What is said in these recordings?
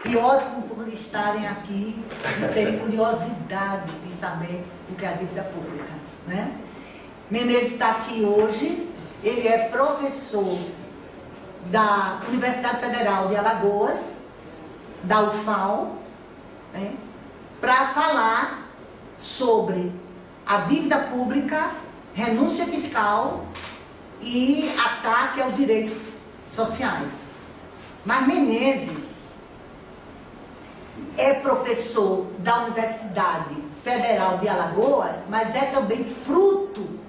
E ótimo por estarem aqui e terem curiosidade de saber o que é a dívida pública, né? Menezes está aqui hoje, ele é professor da Universidade Federal de Alagoas, da UFAL, né, para falar sobre a dívida pública, renúncia fiscal e ataque aos direitos sociais. Mas Menezes é professor da Universidade Federal de Alagoas, mas é também fruto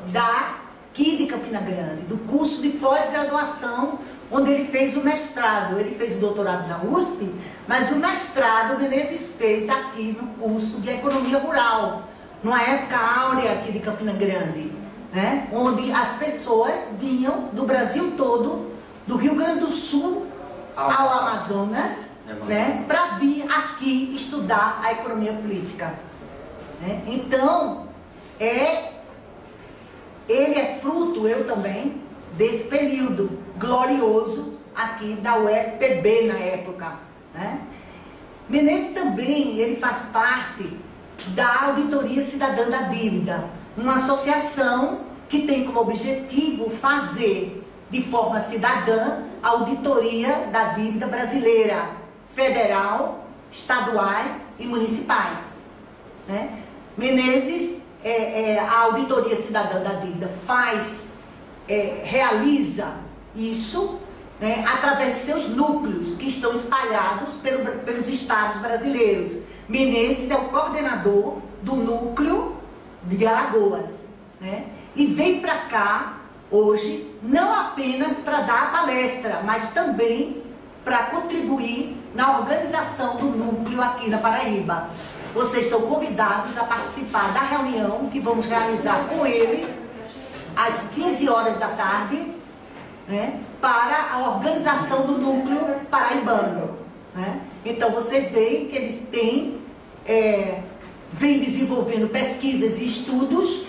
daqui de Campina Grande, do curso de pós-graduação, onde ele fez o mestrado. Ele fez o doutorado na USP, mas o mestrado Menezes fez aqui no curso de Economia Rural, numa época áurea aqui de Campina Grande, né? Onde as pessoas vinham do Brasil todo, do Rio Grande do Sul ao Amazonas, né? Para vir aqui estudar a economia política, né? Então, ele é fruto, eu também, desse período glorioso aqui da UFPB na época, né? Menezes também, ele faz parte da Auditoria Cidadã da Dívida, uma associação que tem como objetivo fazer de forma cidadã a auditoria da dívida brasileira, federal, estaduais e municipais, né? Menezes, a Auditoria Cidadã da Dívida realiza isso, né, através de seus núcleos que estão espalhados pelos estados brasileiros. Menezes é o coordenador do núcleo de Alagoas, né, e vem para cá hoje não apenas para dar a palestra, mas também para contribuir na organização do núcleo aqui na Paraíba. Vocês estão convidados a participar da reunião que vamos realizar com ele às 15 horas da tarde, né, para a organização do núcleo paraibano, né? Então vocês veem que eles vêm desenvolvendo pesquisas e estudos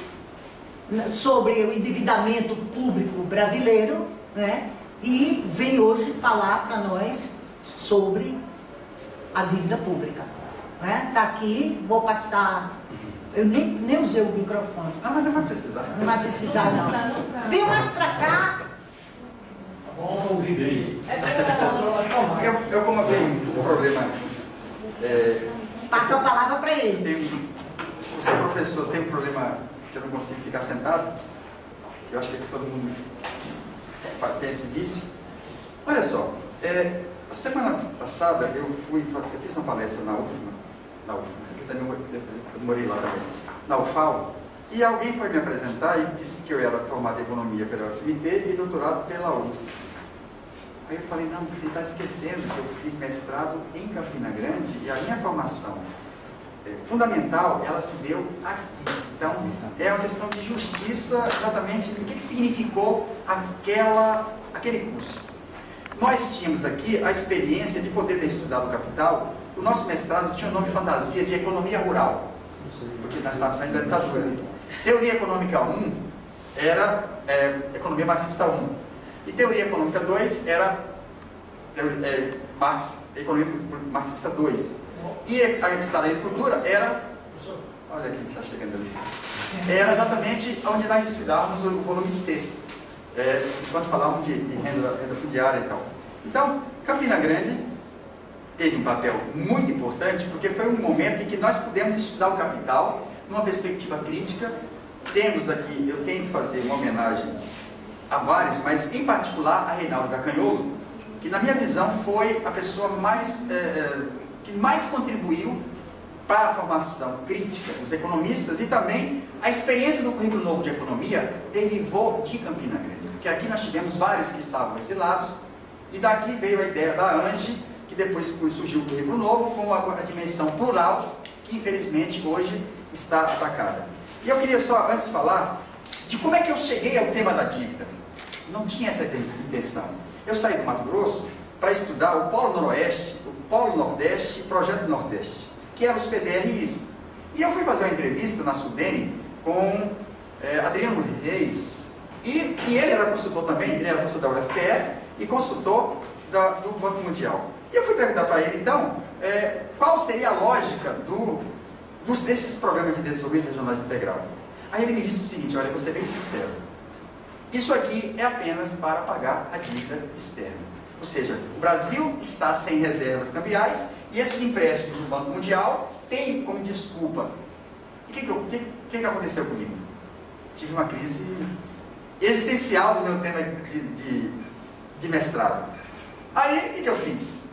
sobre o endividamento público brasileiro, né, e vem hoje falar para nós sobre a dívida pública, né? Tá aqui, vou passar. Eu nem usei o microfone. Não, mas não vai precisar. Não vai precisar, não. Vem mais pra cá. Tá bom, ouvir bem. Eu como tenho um problema... Passa a palavra para ele. Você, professor, tem um problema que eu não consigo ficar sentado. Eu acho que todo mundo tem esse vício. Olha só, a semana passada eu fiz uma palestra na UFMA, que também eu morei lá também, na UFAL, e alguém foi me apresentar e disse que eu era formado em Economia pela UFMT e doutorado pela USP. Aí eu falei, não, você está esquecendo que eu fiz mestrado em Campina Grande e a minha formação fundamental, ela se deu aqui. Então, é uma questão de justiça exatamente do que significou aquele curso. Nós tínhamos aqui a experiência de poder ter estudado o capital. O nosso mestrado tinha o nome fantasia de Economia Rural, porque nós estávamos saindo da ditadura. Teoria Econômica 1 era Economia Marxista 1. E Teoria Econômica 2 era Economia Marxista 2. E a História e Cultura era... Olha quem está chegando ali. Era exatamente onde nós estudávamos o volume 6. Quando falávamos de renda fundiária e tal. Então, Campina Grande teve um papel muito importante, porque foi um momento em que nós pudemos estudar o capital numa perspectiva crítica. Temos aqui, eu tenho que fazer uma homenagem a vários, mas em particular a Reinaldo Gacanholo, que na minha visão foi a pessoa que mais contribuiu para a formação crítica dos economistas, e também a experiência do currículo novo de economia derivou de Campina Grande, porque aqui nós tivemos vários que estavam exilados, e daqui veio a ideia da ANGE, que depois surgiu o currículo novo com a dimensão plural, que infelizmente hoje está atacada. E eu queria só antes falar de como é que eu cheguei ao tema da dívida. Não tinha essa intenção. Eu saí do Mato Grosso para estudar o Polo Noroeste, o Polo Nordeste e o Projeto Nordeste, que eram os PDRIs. E eu fui fazer uma entrevista na Sudene com Adriano Reis, e ele era consultor também, ele era consultor da UFPE e consultor do Banco Mundial. E eu fui perguntar para ele, então, qual seria a lógica desses programas de desenvolvimento regional integrado. Aí ele me disse o seguinte: olha, vou ser bem sincero, isso aqui é apenas para pagar a dívida externa. Ou seja, o Brasil está sem reservas cambiais e esses empréstimos do Banco Mundial têm como desculpa. E o que aconteceu comigo? Tive uma crise existencial do meu tema de mestrado. Aí, o que eu fiz?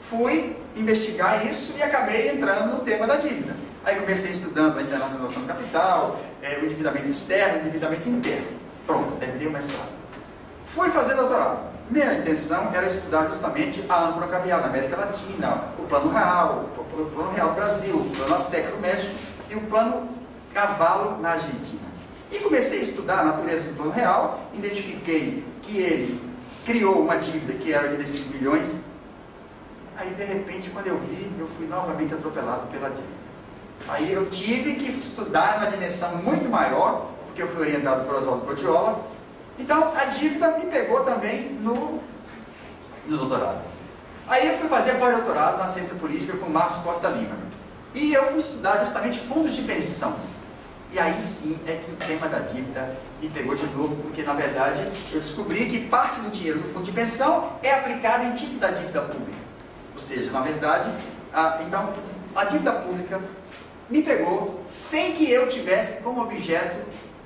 Fui investigar isso e acabei entrando no tema da dívida. Aí comecei estudando a internacionalização do capital, o endividamento externo, o endividamento interno. Pronto, terminei o mestrado. Fui fazer doutorado. Minha intenção era estudar justamente a âncora cambial na América Latina, o Plano Real, o Plano Real do Brasil, o Plano Azteca do México e o Plano Cavalo na Argentina. E comecei a estudar a natureza do Plano Real, identifiquei que ele criou uma dívida que era de 5 bilhões. Aí, de repente, quando eu vi, eu fui novamente atropelado pela dívida. Aí eu tive que estudar uma dimensão muito maior, porque eu fui orientado por Oswaldo Codiola. Então, a dívida me pegou também no doutorado. Aí eu fui fazer pós-doutorado na ciência política com Marcos Costa Lima. E eu fui estudar justamente fundos de pensão. E aí sim é que o tema da dívida me pegou de novo, porque na verdade eu descobri que parte do dinheiro do fundo de pensão é aplicado em tipo da dívida pública. Ou seja, na verdade, então a dívida pública me pegou sem que eu tivesse como objeto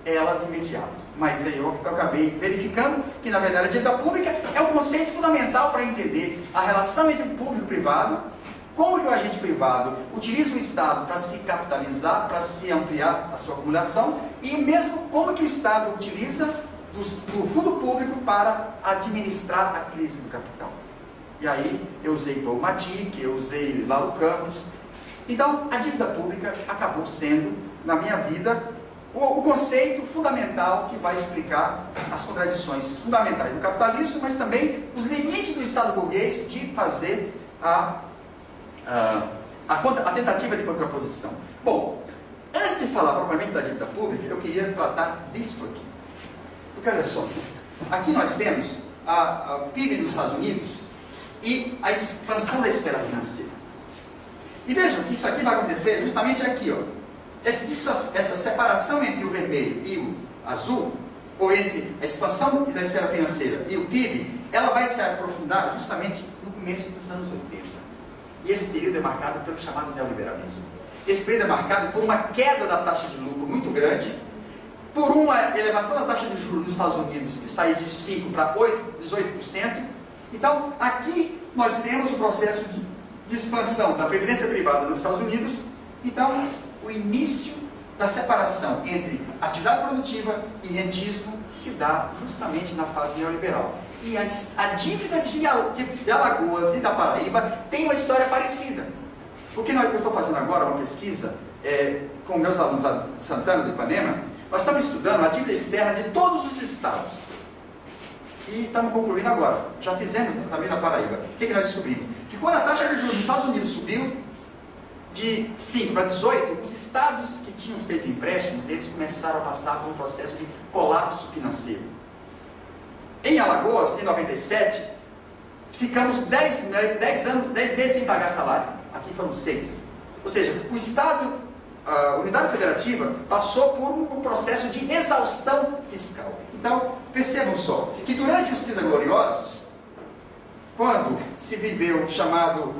ela de imediato. Mas aí eu acabei verificando que na verdade a dívida pública é um conceito fundamental para entender a relação entre o público e o privado, como que o agente privado utiliza o Estado para se capitalizar, para se ampliar a sua acumulação, e mesmo como que o Estado utiliza do fundo público para administrar a crise do capital. E aí eu usei Paul Matic, eu usei Lauro Campos. Então a dívida pública acabou sendo, na minha vida, o conceito fundamental que vai explicar as contradições fundamentais do capitalismo, mas também os limites do Estado burguês de fazer a tentativa de contraposição. Bom, antes de falar propriamente da dívida pública, eu queria tratar disso aqui. Porque olha só, aqui nós temos o PIB dos Estados Unidos e a expansão da esfera financeira. E vejam que isso aqui vai acontecer justamente aqui, ó. Essa separação entre o vermelho e o azul, ou entre a expansão da esfera financeira e o PIB, ela vai se aprofundar justamente no começo dos anos 80. E esse período é marcado pelo chamado neoliberalismo. Esse período é marcado por uma queda da taxa de lucro muito grande, por uma elevação da taxa de juros nos Estados Unidos, que saiu de 5% para 18%. Então, aqui nós temos o processo de expansão da previdência privada nos Estados Unidos. Então, o início da separação entre atividade produtiva e rentismo se dá justamente na fase neoliberal. E a dívida de Alagoas e da Paraíba tem uma história parecida. O que eu estou fazendo agora, uma pesquisa com meus alunos lá de Santana do Ipanema, nós estamos estudando a dívida externa de todos os estados. E estamos concluindo agora. Já fizemos também na Paraíba. O que nós descobrimos? Que quando a taxa de juros nos Estados Unidos subiu de 5 para 18, os estados que tinham feito empréstimos, eles começaram a passar por um processo de colapso financeiro. Em Alagoas, em 97, ficamos 10 meses sem pagar salário. Aqui foram 6. Ou seja, o Estado, a unidade federativa, passou por um processo de exaustão fiscal. Então, percebam só, que durante os 30 gloriosos, quando se viveu o chamado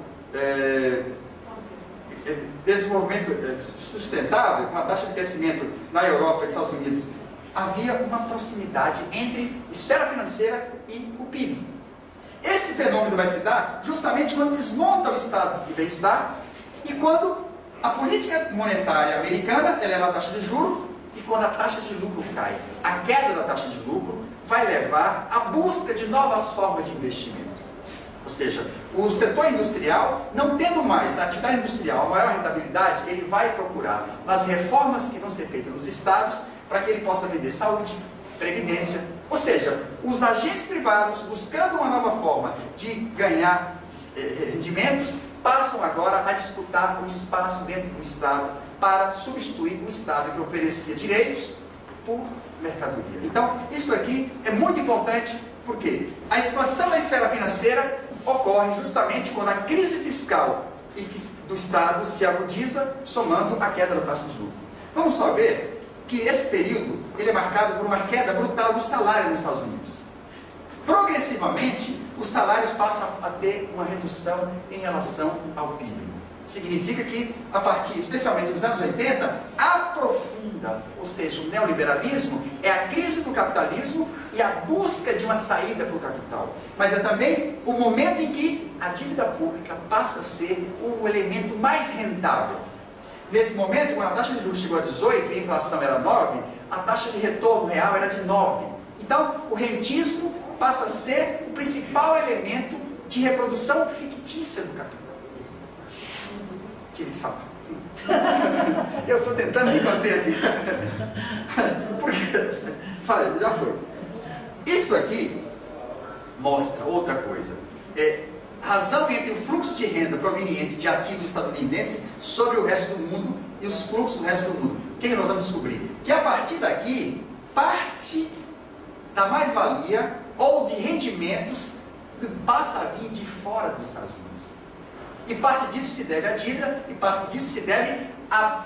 desenvolvimento sustentável, com a taxa de crescimento na Europa e nos Estados Unidos, havia uma proximidade entre esfera financeira e o PIB. Esse fenômeno vai se dar justamente quando desmonta o estado de bem-estar e quando a política monetária americana eleva a taxa de juros e quando a taxa de lucro cai. A queda da taxa de lucro vai levar à busca de novas formas de investimento. Ou seja, o setor industrial, não tendo mais na atividade industrial a maior rentabilidade, ele vai procurar nas reformas que vão ser feitas nos estados para que ele possa vender saúde, previdência. Ou seja, os agentes privados, buscando uma nova forma de ganhar rendimentos, passam agora a disputar um espaço dentro do Estado para substituir o Estado que oferecia direitos por mercadoria. Então, isso aqui é muito importante, porque a expansão da esfera financeira ocorre justamente quando a crise fiscal do Estado se agudiza, somando a queda da taxa de juros. Vamos só ver que esse período ele é marcado por uma queda brutal do salário nos Estados Unidos. Progressivamente, os salários passam a ter uma redução em relação ao PIB. Significa que, a partir, especialmente dos anos 80, aprofunda, ou seja, o neoliberalismo é a crise do capitalismo e a busca de uma saída para o capital. Mas é também o momento em que a dívida pública passa a ser o elemento mais rentável. Nesse momento, quando a taxa de juros chegou a 18 e a inflação era 9, a taxa de retorno real era de 9. Então, o rentismo passa a ser o principal elemento de reprodução fictícia do capital. Tive que falar. Eu estou tentando me conter aqui. Porque, falei, já foi. Isso aqui mostra outra coisa. Razão entre o fluxo de renda proveniente de ativos estadunidenses sobre o resto do mundo e os fluxos do resto do mundo. O que nós vamos descobrir? Que a partir daqui, parte da mais-valia ou de rendimentos passa a vir de fora dos Estados Unidos. E parte disso se deve à dívida, e parte disso se deve à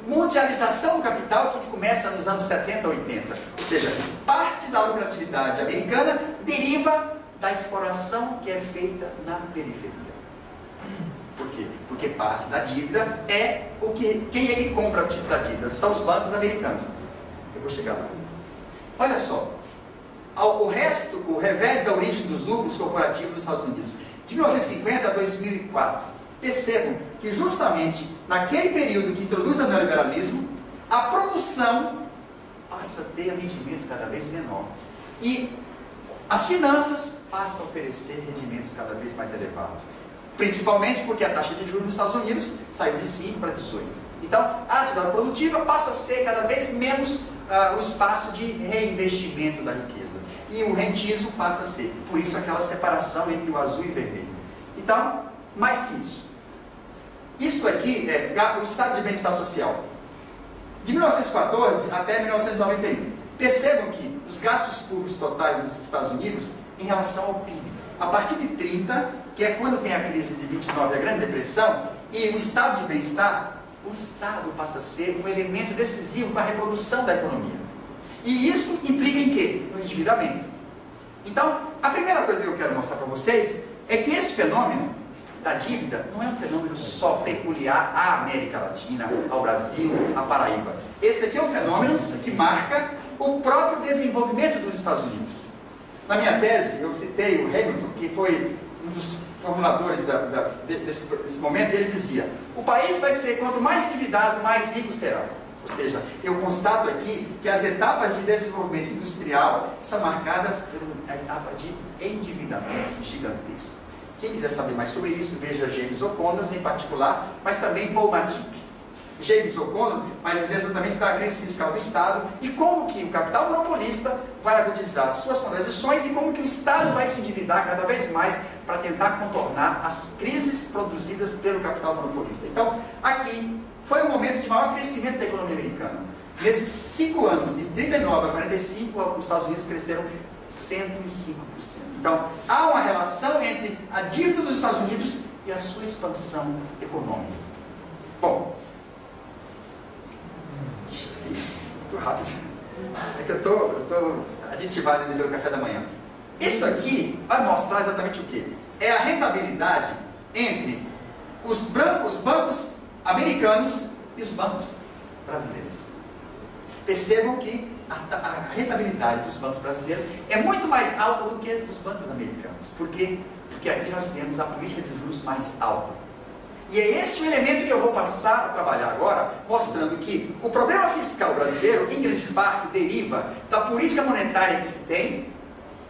mundialização do capital que começa nos anos 70, 80. Ou seja, parte da lucratividade americana deriva da exploração que é feita na periferia. Por quê? Porque parte da dívida é o que... Quem é que compra o título da dívida? São os bancos americanos. Eu vou chegar lá. Olha só. O resto, o revés da origem dos lucros corporativos dos Estados Unidos. De 1950 a 2004, percebam que justamente naquele período que introduz o neoliberalismo, a produção passa a ter rendimento cada vez menor. E as finanças passam a oferecer rendimentos cada vez mais elevados. Principalmente porque a taxa de juros nos Estados Unidos saiu de 5 para 18. Então, a atividade produtiva passa a ser cada vez menos o espaço de reinvestimento da riqueza. E o rentismo passa a ser, por isso aquela separação entre o azul e o vermelho. Então, mais que isso. Isso aqui é o estado de bem-estar social. De 1914 até 1991. Percebam que os gastos públicos totais dos Estados Unidos em relação ao PIB, a partir de 30, que é quando tem a crise de 29 e a Grande Depressão, e o estado de bem-estar, o Estado passa a ser um elemento decisivo para a reprodução da economia. E isso implica em quê? No endividamento. Então, a primeira coisa que eu quero mostrar para vocês é que esse fenômeno da dívida não é um fenômeno só peculiar à América Latina, ao Brasil, à Paraíba. Esse aqui é um fenômeno que marca o próprio desenvolvimento dos Estados Unidos. Na minha tese, eu citei o Hamilton, que foi um dos formuladores desse momento, e ele dizia: o país vai ser, quanto mais endividado, mais rico será. Ou seja, eu constato aqui que as etapas de desenvolvimento industrial são marcadas por uma etapa de endividamento gigantesco. Quem quiser saber mais sobre isso, veja James O'Connor em particular, mas também Paul Matip. James O'Connor vai dizer exatamente da crise fiscal do Estado e como que o capital monopolista vai agudizar suas contradições e como que o Estado vai se endividar cada vez mais para tentar contornar as crises produzidas pelo capital monopolista. Então, aqui foi um momento de maior crescimento da economia americana. Nesses 5 anos, de 39 a 45, os Estados Unidos cresceram 105%. Então, há uma relação entre a dívida dos Estados Unidos e a sua expansão econômica. Bom, muito rápido. É que eu estou aditivado ainda pelo café da manhã. Isso aqui vai mostrar exatamente o quê? É a rentabilidade entre os bancos americanos e os bancos brasileiros. Percebam que a rentabilidade dos bancos brasileiros é muito mais alta do que dos bancos americanos. Por quê? Porque aqui nós temos a política de juros mais alta. E é esse o elemento que eu vou passar a trabalhar agora, mostrando que o problema fiscal brasileiro, em grande parte, deriva da política monetária que se tem,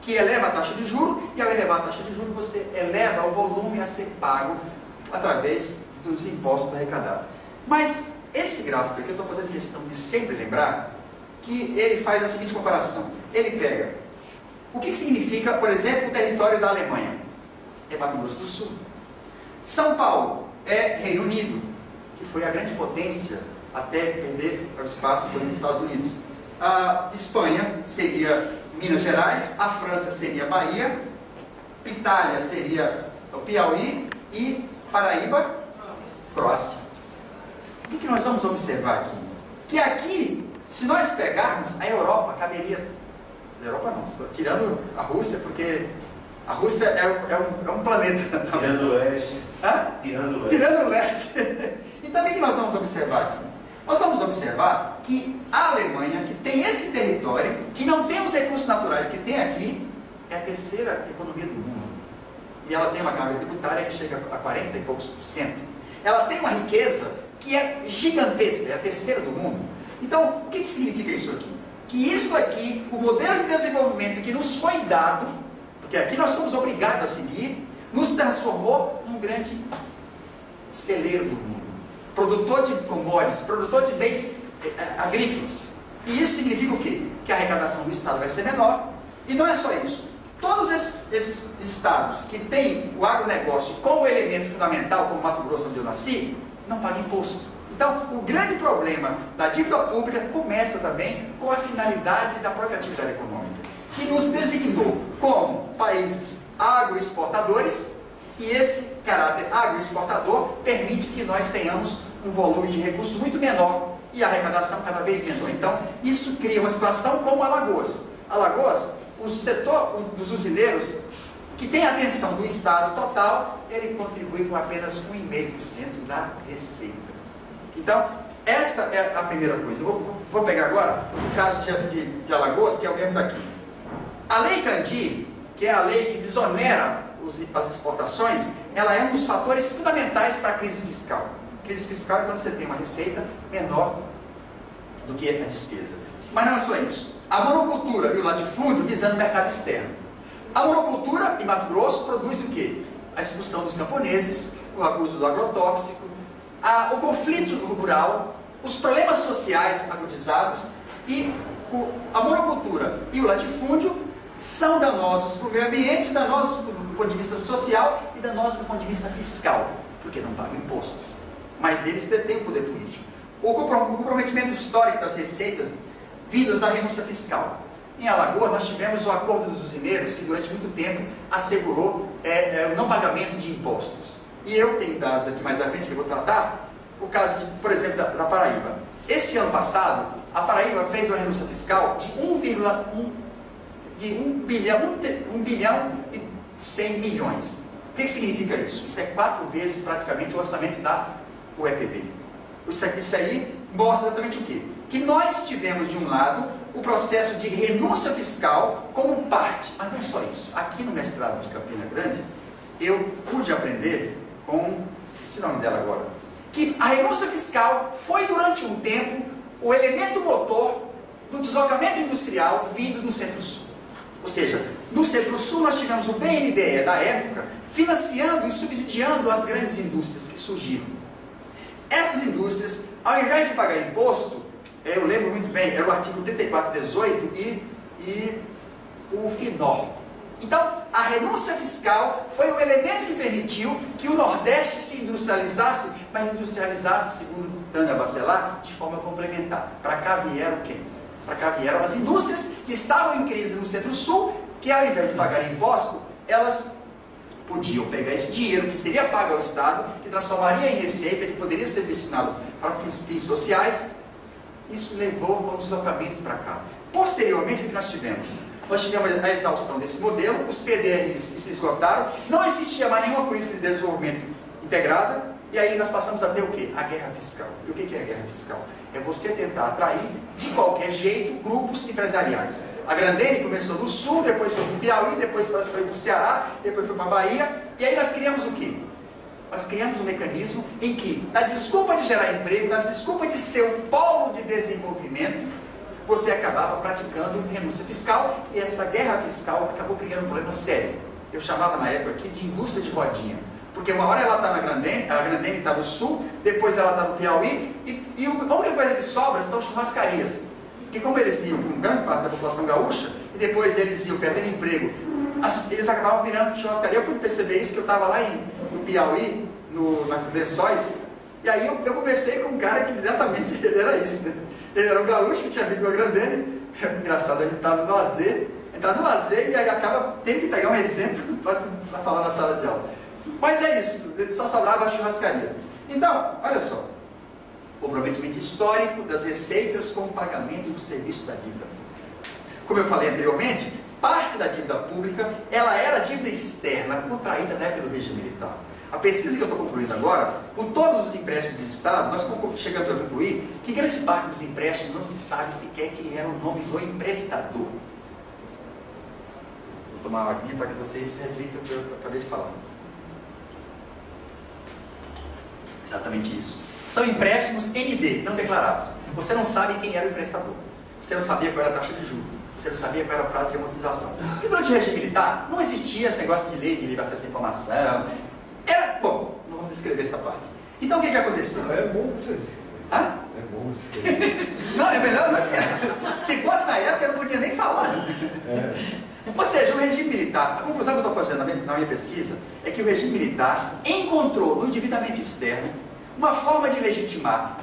que eleva a taxa de juros, e ao elevar a taxa de juros, você eleva o volume a ser pago através dos impostos arrecadados. Mas esse gráfico aqui, eu estou fazendo questão de sempre lembrar que ele faz a seguinte comparação. Ele pega o que significa, por exemplo, o território da Alemanha. É Mato Grosso do Sul. São Paulo é Reino Unido, que foi a grande potência até perder o espaço para os Estados Unidos. A Espanha seria Minas Gerais, a França seria Bahia, Itália seria o Piauí e Paraíba, Croácia. O que nós vamos observar aqui? Que aqui, se nós pegarmos a Europa, caberia... A Europa não, tirando a Rússia, porque a Rússia é um planeta. Tirando o leste. Hã? Tirando o leste. Tirando o leste. Então, o que nós vamos observar aqui? Nós vamos observar que a Alemanha, que tem esse território, que não tem os recursos naturais que tem aqui, é a terceira economia do mundo. E ela tem uma carga tributária que chega a 40 e poucos %. Ela tem uma riqueza que é gigantesca, é a terceira do mundo. Então, o que significa isso aqui? Que isso aqui, o modelo de desenvolvimento que nos foi dado, porque aqui nós somos obrigados a seguir, nos transformou num grande celeiro do mundo. Produtor de commodities, produtor de bens agrícolas. E isso significa o quê? Que a arrecadação do Estado vai ser menor. E não é só isso. Todos esses estados que têm o agronegócio como elemento fundamental, como Mato Grosso, onde eu nasci, não pagam imposto. Então, o grande problema da dívida pública começa também com a finalidade da própria atividade econômica, que nos designou como países agroexportadores, e esse caráter agroexportador permite que nós tenhamos um volume de recursos muito menor e a arrecadação cada vez menor. Então, isso cria uma situação como Alagoas. Alagoas, o setor dos usineiros, que tem a atenção do Estado total, ele contribui com apenas 1,5% da receita. Então, esta é a primeira coisa. Vou pegar agora o caso de Alagoas, que é o mesmo daqui. A Lei Candir, que é a lei que desonera as exportações, ela é um dos fatores fundamentais para a crise fiscal. Crise fiscal é quando você tem uma receita menor do que a despesa. Mas não é só isso. A monocultura e o latifúndio visando o mercado externo. A monocultura em Mato Grosso produz o quê? A expulsão dos camponeses, o abuso do agrotóxico, o conflito rural, os problemas sociais agudizados, e a monocultura e o latifúndio são danosos para o meio ambiente, danosos do ponto de vista social e danosos do ponto de vista fiscal, porque não pagam impostos. Mas eles detêm o poder político. O comprometimento histórico das receitas vindas da renúncia fiscal. Em Alagoas, nós tivemos o acordo dos usineiros, que durante muito tempo assegurou o não pagamento de impostos. E eu tenho dados aqui mais à frente que eu vou tratar, o caso, por exemplo, da Paraíba. Esse ano passado, a Paraíba fez uma renúncia fiscal de 1 bilhão e 100 milhões. O que significa isso? Isso é 4 vezes praticamente o orçamento da UEPB. Isso aí mostra exatamente o quê? Que nós tivemos, de um lado, o processo de renúncia fiscal como parte, mas não só isso. Aqui no mestrado de Campina Grande, eu pude aprender com, esqueci o nome dela agora, que a renúncia fiscal foi durante um tempo o elemento motor do deslocamento industrial vindo do Centro-Sul. Ou seja, no Centro-Sul nós tivemos o BNDE da época financiando e subsidiando as grandes indústrias que surgiram. Essas indústrias, ao invés de pagar imposto, eu lembro muito bem, era o artigo 3418 e o FINOR. Então, a renúncia fiscal foi o elemento que permitiu que o Nordeste se industrializasse, mas industrializasse, segundo Tânia Bacelar, de forma complementar. Para cá vieram quem? Para cá vieram as indústrias que estavam em crise no Centro-Sul, que ao invés de pagar imposto, elas podiam pegar esse dinheiro que seria pago ao Estado, que transformaria em receita, que poderia ser destinado para fins sociais. Isso levou ao deslocamento para cá. Posteriormente, o que nós tivemos? Nós tivemos a exaustão desse modelo, os PDRs se esgotaram, não existia mais nenhuma política de desenvolvimento integrada, e aí nós passamos a ter o quê? A guerra fiscal. E o que é a guerra fiscal? É você tentar atrair, de qualquer jeito, grupos empresariais. A Grandene começou no Sul, depois foi para o Piauí, depois foi para o Ceará, depois foi para a Bahia, e aí nós criamos o quê? Nós criamos um mecanismo em que, na desculpa de gerar emprego, na desculpa de ser um polo de desenvolvimento, você acabava praticando renúncia fiscal, e essa guerra fiscal acabou criando um problema sério. Eu chamava na época aqui de indústria de rodinha, porque uma hora ela está na Grandene, a Grandene está no Sul, depois ela está no Piauí, e a única coisa que sobra são churrascarias. Porque como eles iam com grande parte da população gaúcha, e depois eles iam perdendo emprego, eles acabavam virando churrascaria. Eu pude perceber isso, que eu estava lá no Piauí, na Lençóis, e aí eu conversei com um cara que exatamente ele era isso, né? Ele era um gaúcho que tinha vindo com a Grandene. Engraçado, a gente estava no lazer, entrar no lazer e aí acaba tendo que pegar um exemplo para falar na sala de aula. Mas é isso, só sobrava a churrascaria. Então, olha só, comprometimento histórico das receitas com o pagamento do serviço da dívida pública. Como eu falei anteriormente, parte da dívida pública, ela era dívida externa, contraída na época do regime militar. A pesquisa que eu estou concluindo agora, com todos os empréstimos do Estado, nós chegamos a concluir que grande parte dos empréstimos não se sabe sequer quem era o nome do emprestador. Vou tomar uma aguinha para que vocês se reflitam o que eu acabei de falar. Exatamente isso. São empréstimos ND, não declarados. Você não sabe quem era o emprestador. Você não sabia qual era a taxa de juros. Você não sabia qual era o prazo de amortização. E durante o regime militar, não existia esse negócio de lei de livre acesso à informação. Era, bom, não vamos descrever essa parte. Então o que aconteceu? É bom você dizer. Hã? É bom você. Não, é melhor não ser. Se fosse na época, eu não podia nem falar. Ou seja, o regime militar, a conclusão que eu estou fazendo na minha pesquisa é que o regime militar encontrou no endividamento externo uma forma de legitimar,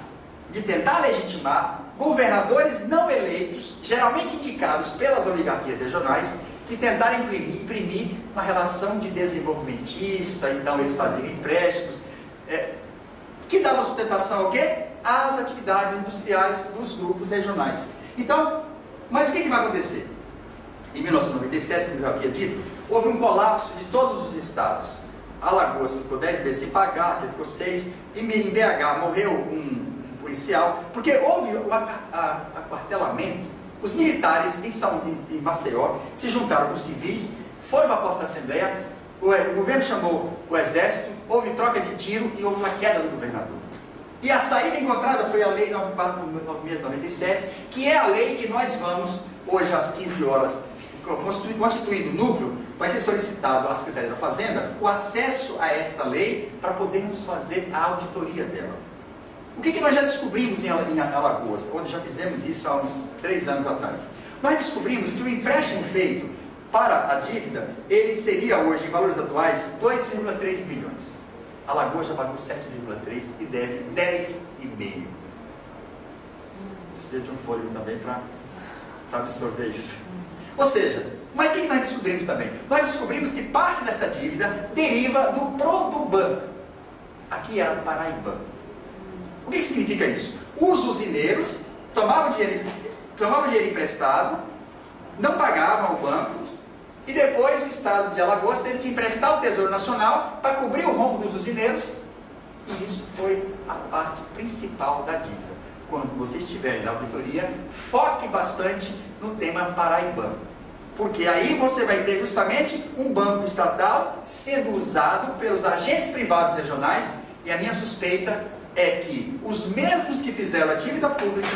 de tentar legitimar governadores não eleitos, geralmente indicados pelas oligarquias regionais, e tentar imprimir uma relação de desenvolvimentista. Então eles faziam empréstimos, que davam sustentação ao quê? Às atividades industriais dos grupos regionais. Então, mas o que vai acontecer? Em 1997, como eu já havia dito, houve um colapso de todos os estados. Alagoas ficou 10 meses sem pagar, que ficou 6, e em BH morreu um policial, porque houve um aquartelamento. Os militares em Maceió se juntaram com os civis, foram para a porta da Assembleia, o governo chamou o exército, houve troca de tiro e houve uma queda do governador. E a saída encontrada foi a Lei 94/96, que é a lei que nós vamos, hoje às 15 horas, constituindo o núcleo, vai ser solicitado à Secretaria da Fazenda o acesso a esta lei para podermos fazer a auditoria dela. O que nós já descobrimos em Alagoas, onde já fizemos isso há uns 3 anos atrás? Nós descobrimos que o empréstimo feito para a dívida, ele seria hoje, em valores atuais, 2,3 milhões. Alagoas já pagou 7,3 e deve 10,5. Precisa de um fôlego também para absorver isso. Ou seja, mas o que nós descobrimos também? Nós descobrimos que parte dessa dívida deriva do Produban. Aqui era Paraibano. O que significa isso? Os usineiros tomavam dinheiro emprestado, não pagavam ao banco, e depois o Estado de Alagoas teve que emprestar ao Tesouro Nacional para cobrir o rombo dos usineiros, e isso foi a parte principal da dívida. Quando vocês estiverem na auditoria, foque bastante no tema paraibano, porque aí você vai ter justamente um banco estatal sendo usado pelos agentes privados regionais, e a minha suspeita é que os mesmos que fizeram a dívida pública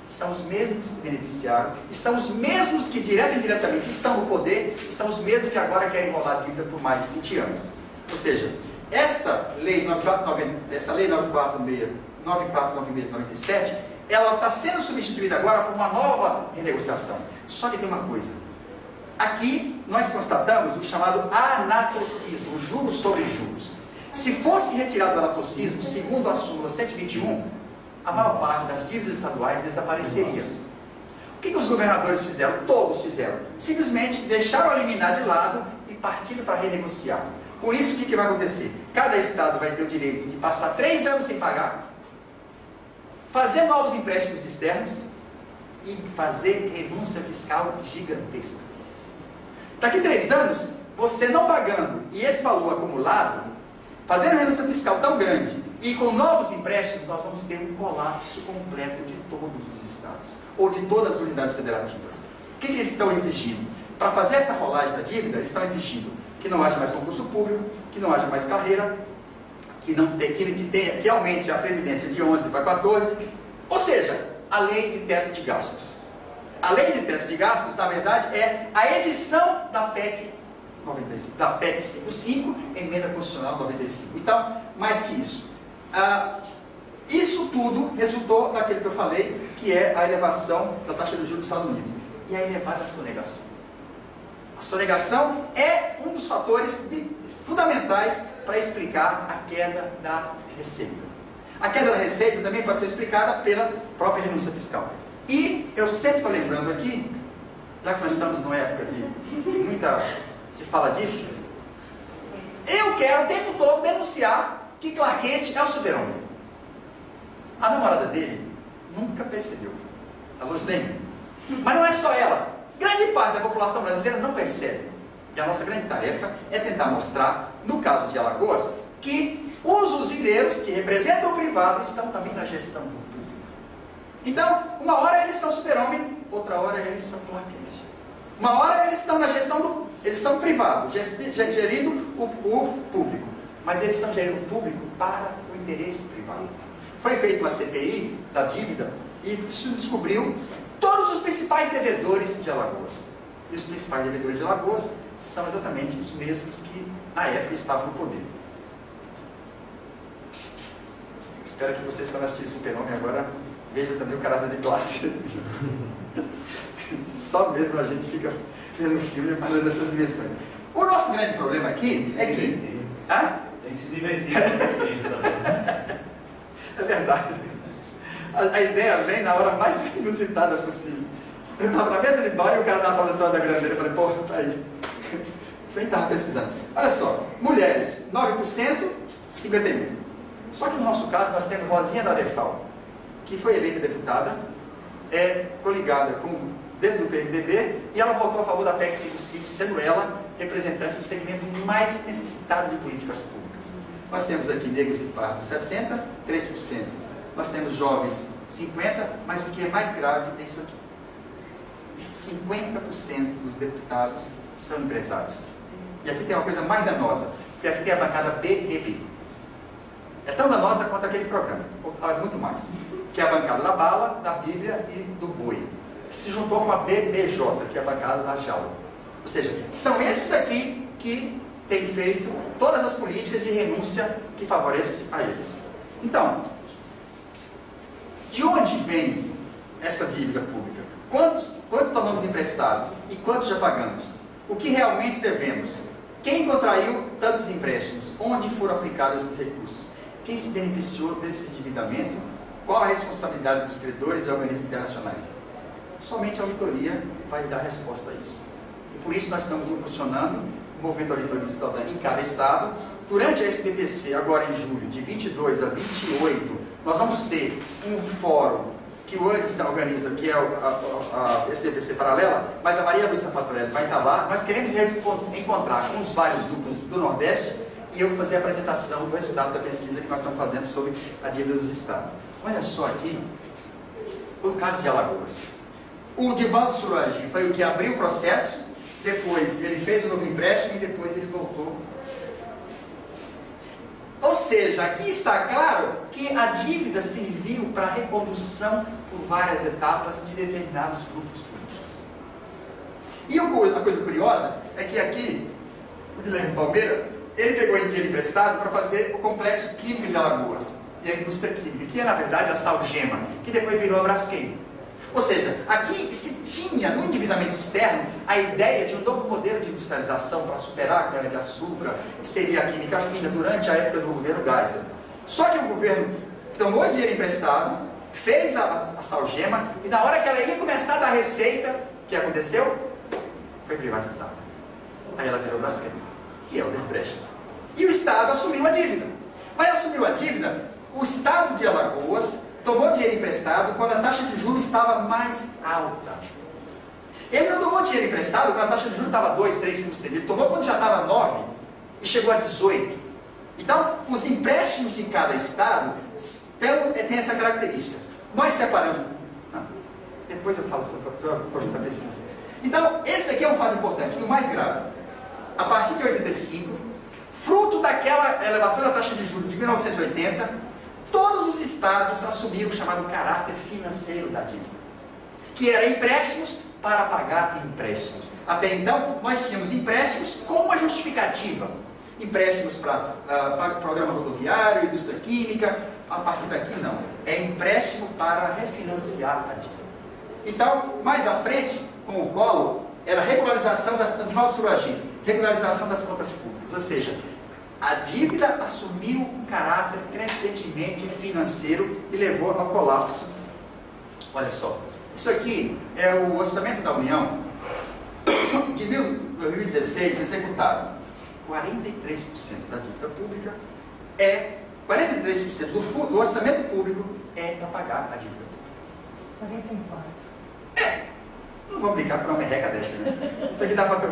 são os mesmos que se beneficiaram, e são os mesmos que direto e indiretamente estão no poder, e são os mesmos que agora querem enrolar a dívida por mais 20 anos. Ou seja, esta lei 9496/97, ela está sendo substituída agora por uma nova renegociação. Só que tem uma coisa. Aqui nós constatamos o chamado anatocismo, juros sobre juros. Se fosse retirado o anatocismo, segundo a súmula 121, a maior parte das dívidas estaduais desapareceria. O que os governadores fizeram? Todos fizeram. Simplesmente deixaram a liminar de lado e partiram para renegociar. Com isso, o que vai acontecer? Cada estado vai ter o direito de passar 3 anos sem pagar, fazer novos empréstimos externos e fazer renúncia fiscal gigantesca. Daqui 3 anos, você não pagando e esse valor acumulado, fazendo renúncia fiscal tão grande e com novos empréstimos, nós vamos ter um colapso completo de todos os estados, ou de todas as unidades federativas. O que eles estão exigindo? Para fazer essa rolagem da dívida, eles estão exigindo que não haja mais concurso público, que não haja mais carreira, que aumente a previdência de 11 para 14, ou seja, a lei de teto de gastos. A lei de teto de gastos, na verdade, é a edição da PEC 55, emenda constitucional 95. Então, mais que isso. Isso tudo resultou daquilo que eu falei, que é a elevação da taxa de juros dos Estados Unidos. E a elevada sonegação. A sonegação é um dos fatores fundamentais para explicar a queda da receita. A queda da receita também pode ser explicada pela própria renúncia fiscal. E eu sempre estou lembrando aqui já que nós estamos numa época de muita se fala disso, eu quero o tempo todo denunciar que Clark Kent é o super-homem. A namorada dele nunca percebeu, a Lois Lane. Mas não é só ela, grande parte da população brasileira não percebe. E a nossa grande tarefa é tentar mostrar, no caso de Alagoas, que os usileiros que representam o privado estão também na gestão do público. Então, uma hora eles são super-homem, outra hora eles são Clark Kent. Uma hora eles estão na gestão do... Eles são privados, gerindo o público. Mas eles estão gerindo o público para o interesse privado. Foi feita uma CPI da dívida e se descobriu todos os principais devedores de Alagoas. E os principais devedores de Alagoas são exatamente os mesmos que na época estavam no poder. Espero que vocês, quando assistirem Super-Homem agora, vejam também o caráter de classe. Só mesmo a gente fica vendo o filme e falando dessas dimensões. O nosso grande problema aqui é que... Tem que se divertir também. É verdade. A ideia vem na hora mais inusitada possível. Eu estava na mesa de bar e o cara estava falando a história da grandeira. Eu falei, pô, tá aí. Nem estava pesquisando. Olha só, mulheres, 9%, 51%. Só que no nosso caso nós temos Rosinha da Defal, que foi eleita deputada, é coligada com dentro do PMDB, e ela votou a favor da PEC 55, sendo ela representante do segmento mais necessitado de políticas públicas. Nós temos aqui negros e pardos 60%, 3%. Nós temos jovens 50%, mas o que é mais grave é isso aqui. 50% dos deputados são empresários. E aqui tem uma coisa mais danosa, porque aqui tem a bancada BBB. É tão danosa quanto aquele programa, ou muito mais. Que é a bancada da bala, da Bíblia e do boi. Que se juntou com a BBJ, que é a bancada da jaula. Ou seja, são esses aqui que têm feito todas as políticas de renúncia que favorecem a eles. Então, de onde vem essa dívida pública? Quanto tomamos emprestado e quanto já pagamos? O que realmente devemos? Quem contraiu tantos empréstimos? Onde foram aplicados esses recursos? Quem se beneficiou desse endividamento? Qual a responsabilidade dos credores e organismos internacionais? Somente a auditoria vai dar resposta a isso. E por isso nós estamos impulsionando o movimento Auditoria Cidadã em cada estado. Durante a SBPC, agora em julho, de 22 a 28, nós vamos ter um fórum que o Anderson organiza, que é a SBPC paralela, mas a Maria Luísa Fatorelli vai estar lá. Nós queremos encontrar com os vários grupos do Nordeste e eu fazer a apresentação do resultado da pesquisa que nós estamos fazendo sobre a dívida dos estados. Olha só aqui, o caso de Alagoas. O Divaldo Suragi foi o que abriu o processo, depois ele fez o novo empréstimo e depois ele voltou. Ou seja, aqui está claro que a dívida serviu para a recondução por várias etapas de determinados grupos políticos. E a coisa curiosa é que aqui, o Guilherme Palmeira, ele pegou dinheiro emprestado para fazer o complexo químico de Alagoas e a indústria química, que é na verdade a Salgema, que depois virou a Braskem. Ou seja, aqui se tinha no endividamento externo a ideia de um novo modelo de industrialização para superar a cana-de-açúcar, que seria a química fina, durante a época do governo Geisel. Só que o governo tomou dinheiro emprestado, fez a Salgema, e na hora que ela ia começar a dar receita, o que aconteceu? Foi privatizada. Aí ela virou Braskem, que é o empréstimo. E o Estado assumiu a dívida. Mas assumiu a dívida, o Estado de Alagoas tomou dinheiro emprestado quando a taxa de juros estava mais alta. Ele não tomou dinheiro emprestado quando a taxa de juros estava 2%, 3%. Ele tomou quando já estava 9% e chegou a 18%. Então, os empréstimos de cada estado têm essa característica. Nós separamos... depois eu falo sobre o projeto da pesquisa. Então, esse aqui é um fato importante, e o mais grave. A partir de 85, fruto daquela elevação da taxa de juros de 1980, todos os estados assumiram o chamado caráter financeiro da dívida, que era empréstimos para pagar empréstimos. Até então, nós tínhamos empréstimos com uma justificativa. Empréstimos para programa rodoviário, indústria química. A partir daqui, não. É empréstimo para refinanciar a dívida. Então, mais à frente, com o Collor, era regularização regularização das contas públicas. Ou seja, a dívida assumiu um caráter crescentemente financeiro e levou ao colapso. Olha só, isso aqui é o orçamento da União de 2016 executado 43% da dívida pública, 43% do orçamento público é para pagar a dívida pública. 44. Não vamos brincar com uma merreca dessa, né? Isso aqui dá para...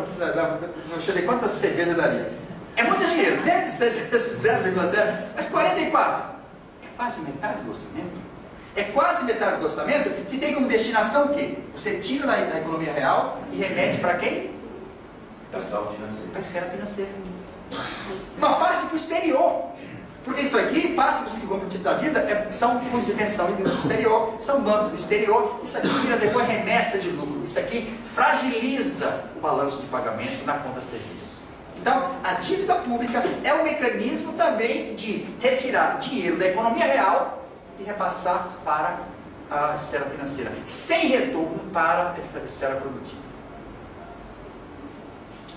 Deixa eu ver quantas cervejas daria. É muito dinheiro, mesmo que seja esse 0,0, mas 44 é quase metade do orçamento. É quase metade do orçamento que tem como destinação o quê? Você tira da economia real e remete para quem? Capital financeiro. Para a esfera financeira. Uma parte para o exterior. Porque isso aqui, parte dos que vão para o título da dívida, são fundos de pensão do exterior, são bancos do exterior. Isso aqui vira depois remessa de lucro. Isso aqui fragiliza o balanço de pagamento na conta serviço. Então, a dívida pública é um mecanismo também de retirar dinheiro da economia real e repassar para a esfera financeira, sem retorno para a esfera produtiva.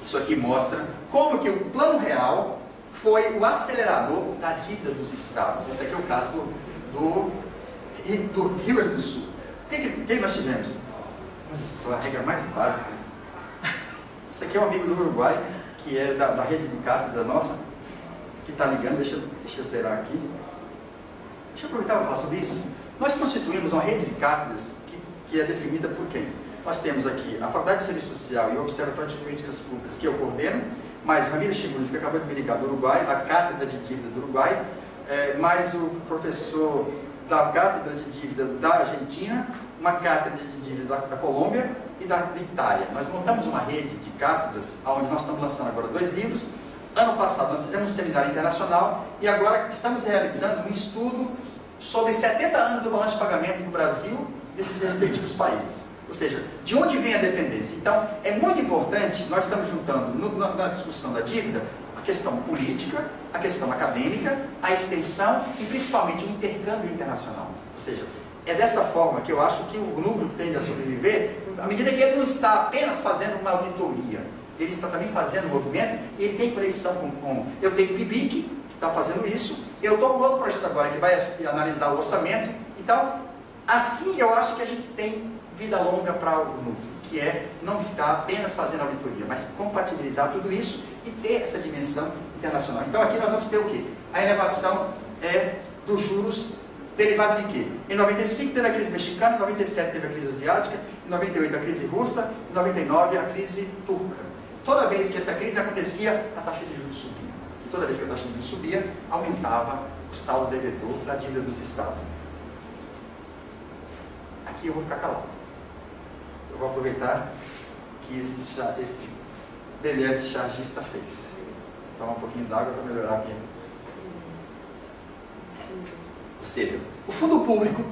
Isso aqui mostra como que o Plano Real foi o acelerador da dívida dos estados. Esse aqui é o caso do Rio Grande do Sul. O que nós tivemos? Olha só, a regra mais básica. Esse aqui é um amigo do Uruguai, que é da rede de cátedra nossa, que está ligando. Deixa eu zerar aqui. Deixa eu aproveitar para falar sobre isso. Nós constituímos uma rede de cátedras que é definida por quem? Nós temos aqui a Faculdade de Serviço Social e o Observatório de Políticas Públicas, que eu coordeno, mais Ramiro Chigulis, que acabou de me ligar, do Uruguai, a Cátedra de Dívida do Uruguai, mais o professor da Cátedra de Dívida da Argentina, uma Cátedra de Dívida da Colômbia e da Itália. Nós montamos uma rede de cátedras, onde nós estamos lançando agora 2 livros. Ano passado nós fizemos um seminário internacional e agora estamos realizando um estudo sobre 70 anos do balanço de pagamento do Brasil desses respectivos países. Ou seja, de onde vem a dependência? Então, é muito importante, nós estamos juntando na discussão da dívida a questão política, a questão acadêmica, a extensão e principalmente o intercâmbio internacional. Ou seja, é dessa forma que eu acho que o núcleo tende a sobreviver, à medida que ele não está apenas fazendo uma auditoria, ele está também fazendo movimento e ele tem conexão com... Eu tenho o PIBIC, que está fazendo isso, eu estou com outro projeto agora que vai analisar o orçamento. Então, assim eu acho que a gente tem vida longa para o núcleo, que é não ficar apenas fazendo auditoria, mas compatibilizar tudo isso e ter essa dimensão internacional. Então aqui nós vamos ter o quê? A elevação dos juros derivado de quê? Em 95 teve a crise mexicana, em 97 teve a crise asiática, em 98 a crise russa, em 99 a crise turca. Toda vez que essa crise acontecia, a taxa de juros subia. E toda vez que a taxa de juros subia, aumentava o saldo devedor da dívida dos estados. Aqui eu vou ficar calado. Eu vou aproveitar que esse brilhante chargista fez. Vou tomar um pouquinho d'água para melhorar aqui. Ou seja, o fundo público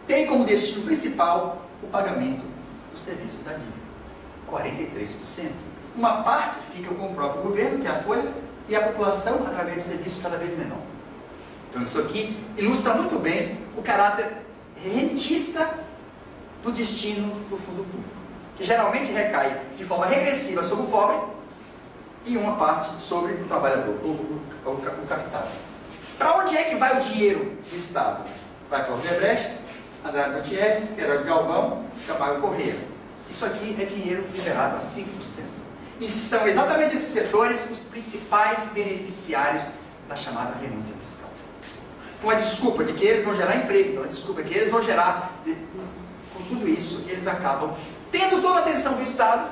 tem como destino principal o pagamento do serviço da dívida. 43%. Uma parte fica com o próprio governo, que é a folha, e a população através de serviços cada vez menor. Então isso aqui ilustra muito bem o caráter rentista do destino do fundo público, que geralmente recai de forma regressiva sobre o pobre e uma parte sobre o trabalhador, o capital. Para onde é que vai o dinheiro do Estado? Vai para o Odebrecht, Andrade Gutierrez, Queiroz Galvão, Camargo Corrêa. Isso aqui é dinheiro liberado a 5%. E são exatamente esses setores os principais beneficiários da chamada renúncia fiscal. Com a desculpa de que eles vão gerar emprego, com a desculpa de que eles vão gerar... Com tudo isso, eles acabam tendo toda a atenção do Estado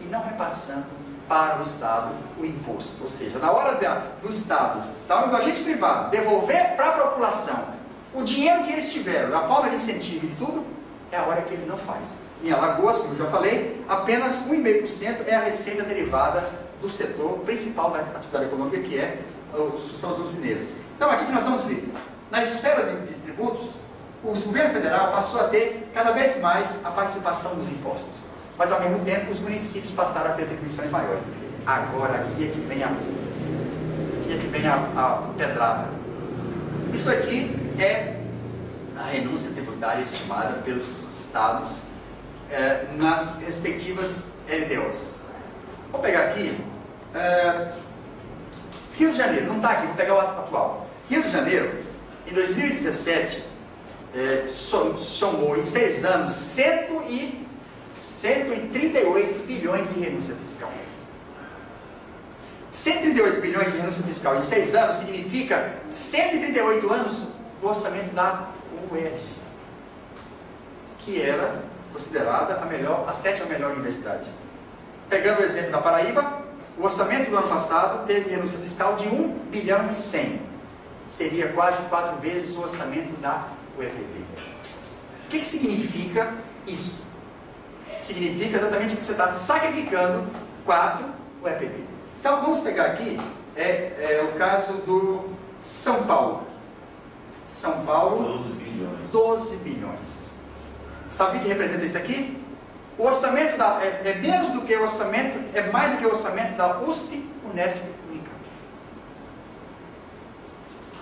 e não repassando para o Estado o imposto. Ou seja, na hora do Estado, do agente privado, devolver para a população o dinheiro que eles tiveram, na forma de incentivo e de tudo, é a hora que ele não faz. Em Alagoas, como eu já falei, apenas 1,5% é a receita derivada do setor principal da atividade econômica, que são os usineiros. Então, aqui que nós vamos ver, na esfera de tributos, o governo federal passou a ter cada vez mais a participação dos impostos, mas ao mesmo tempo os municípios passaram a ter atribuições maiores. Agora aqui é que vem a pedrada. Isso aqui é a renúncia tributária estimada pelos estados nas respectivas LDOs. Vou pegar aqui Rio de Janeiro, não está aqui, vou pegar o atual. Rio de Janeiro, em 2017, somou em 6 anos 138 bilhões de renúncia fiscal. 138 bilhões de renúncia fiscal em 6 anos significa 138 anos do orçamento da UERJ, que era considerada a sétima melhor universidade. Pegando o exemplo da Paraíba, o orçamento do ano passado teve renúncia fiscal de 1 bilhão e 100. Seria quase 4 vezes o orçamento da UFPB. O que significa isso? Significa exatamente que você está sacrificando 4 UFPB. Então vamos pegar aqui o caso do São Paulo. São Paulo, 12 bilhões. 12 bilhões. Sabe o que representa isso aqui? O orçamento é menos do que o orçamento, é mais do que o orçamento da USP, Unesp e Unicamp.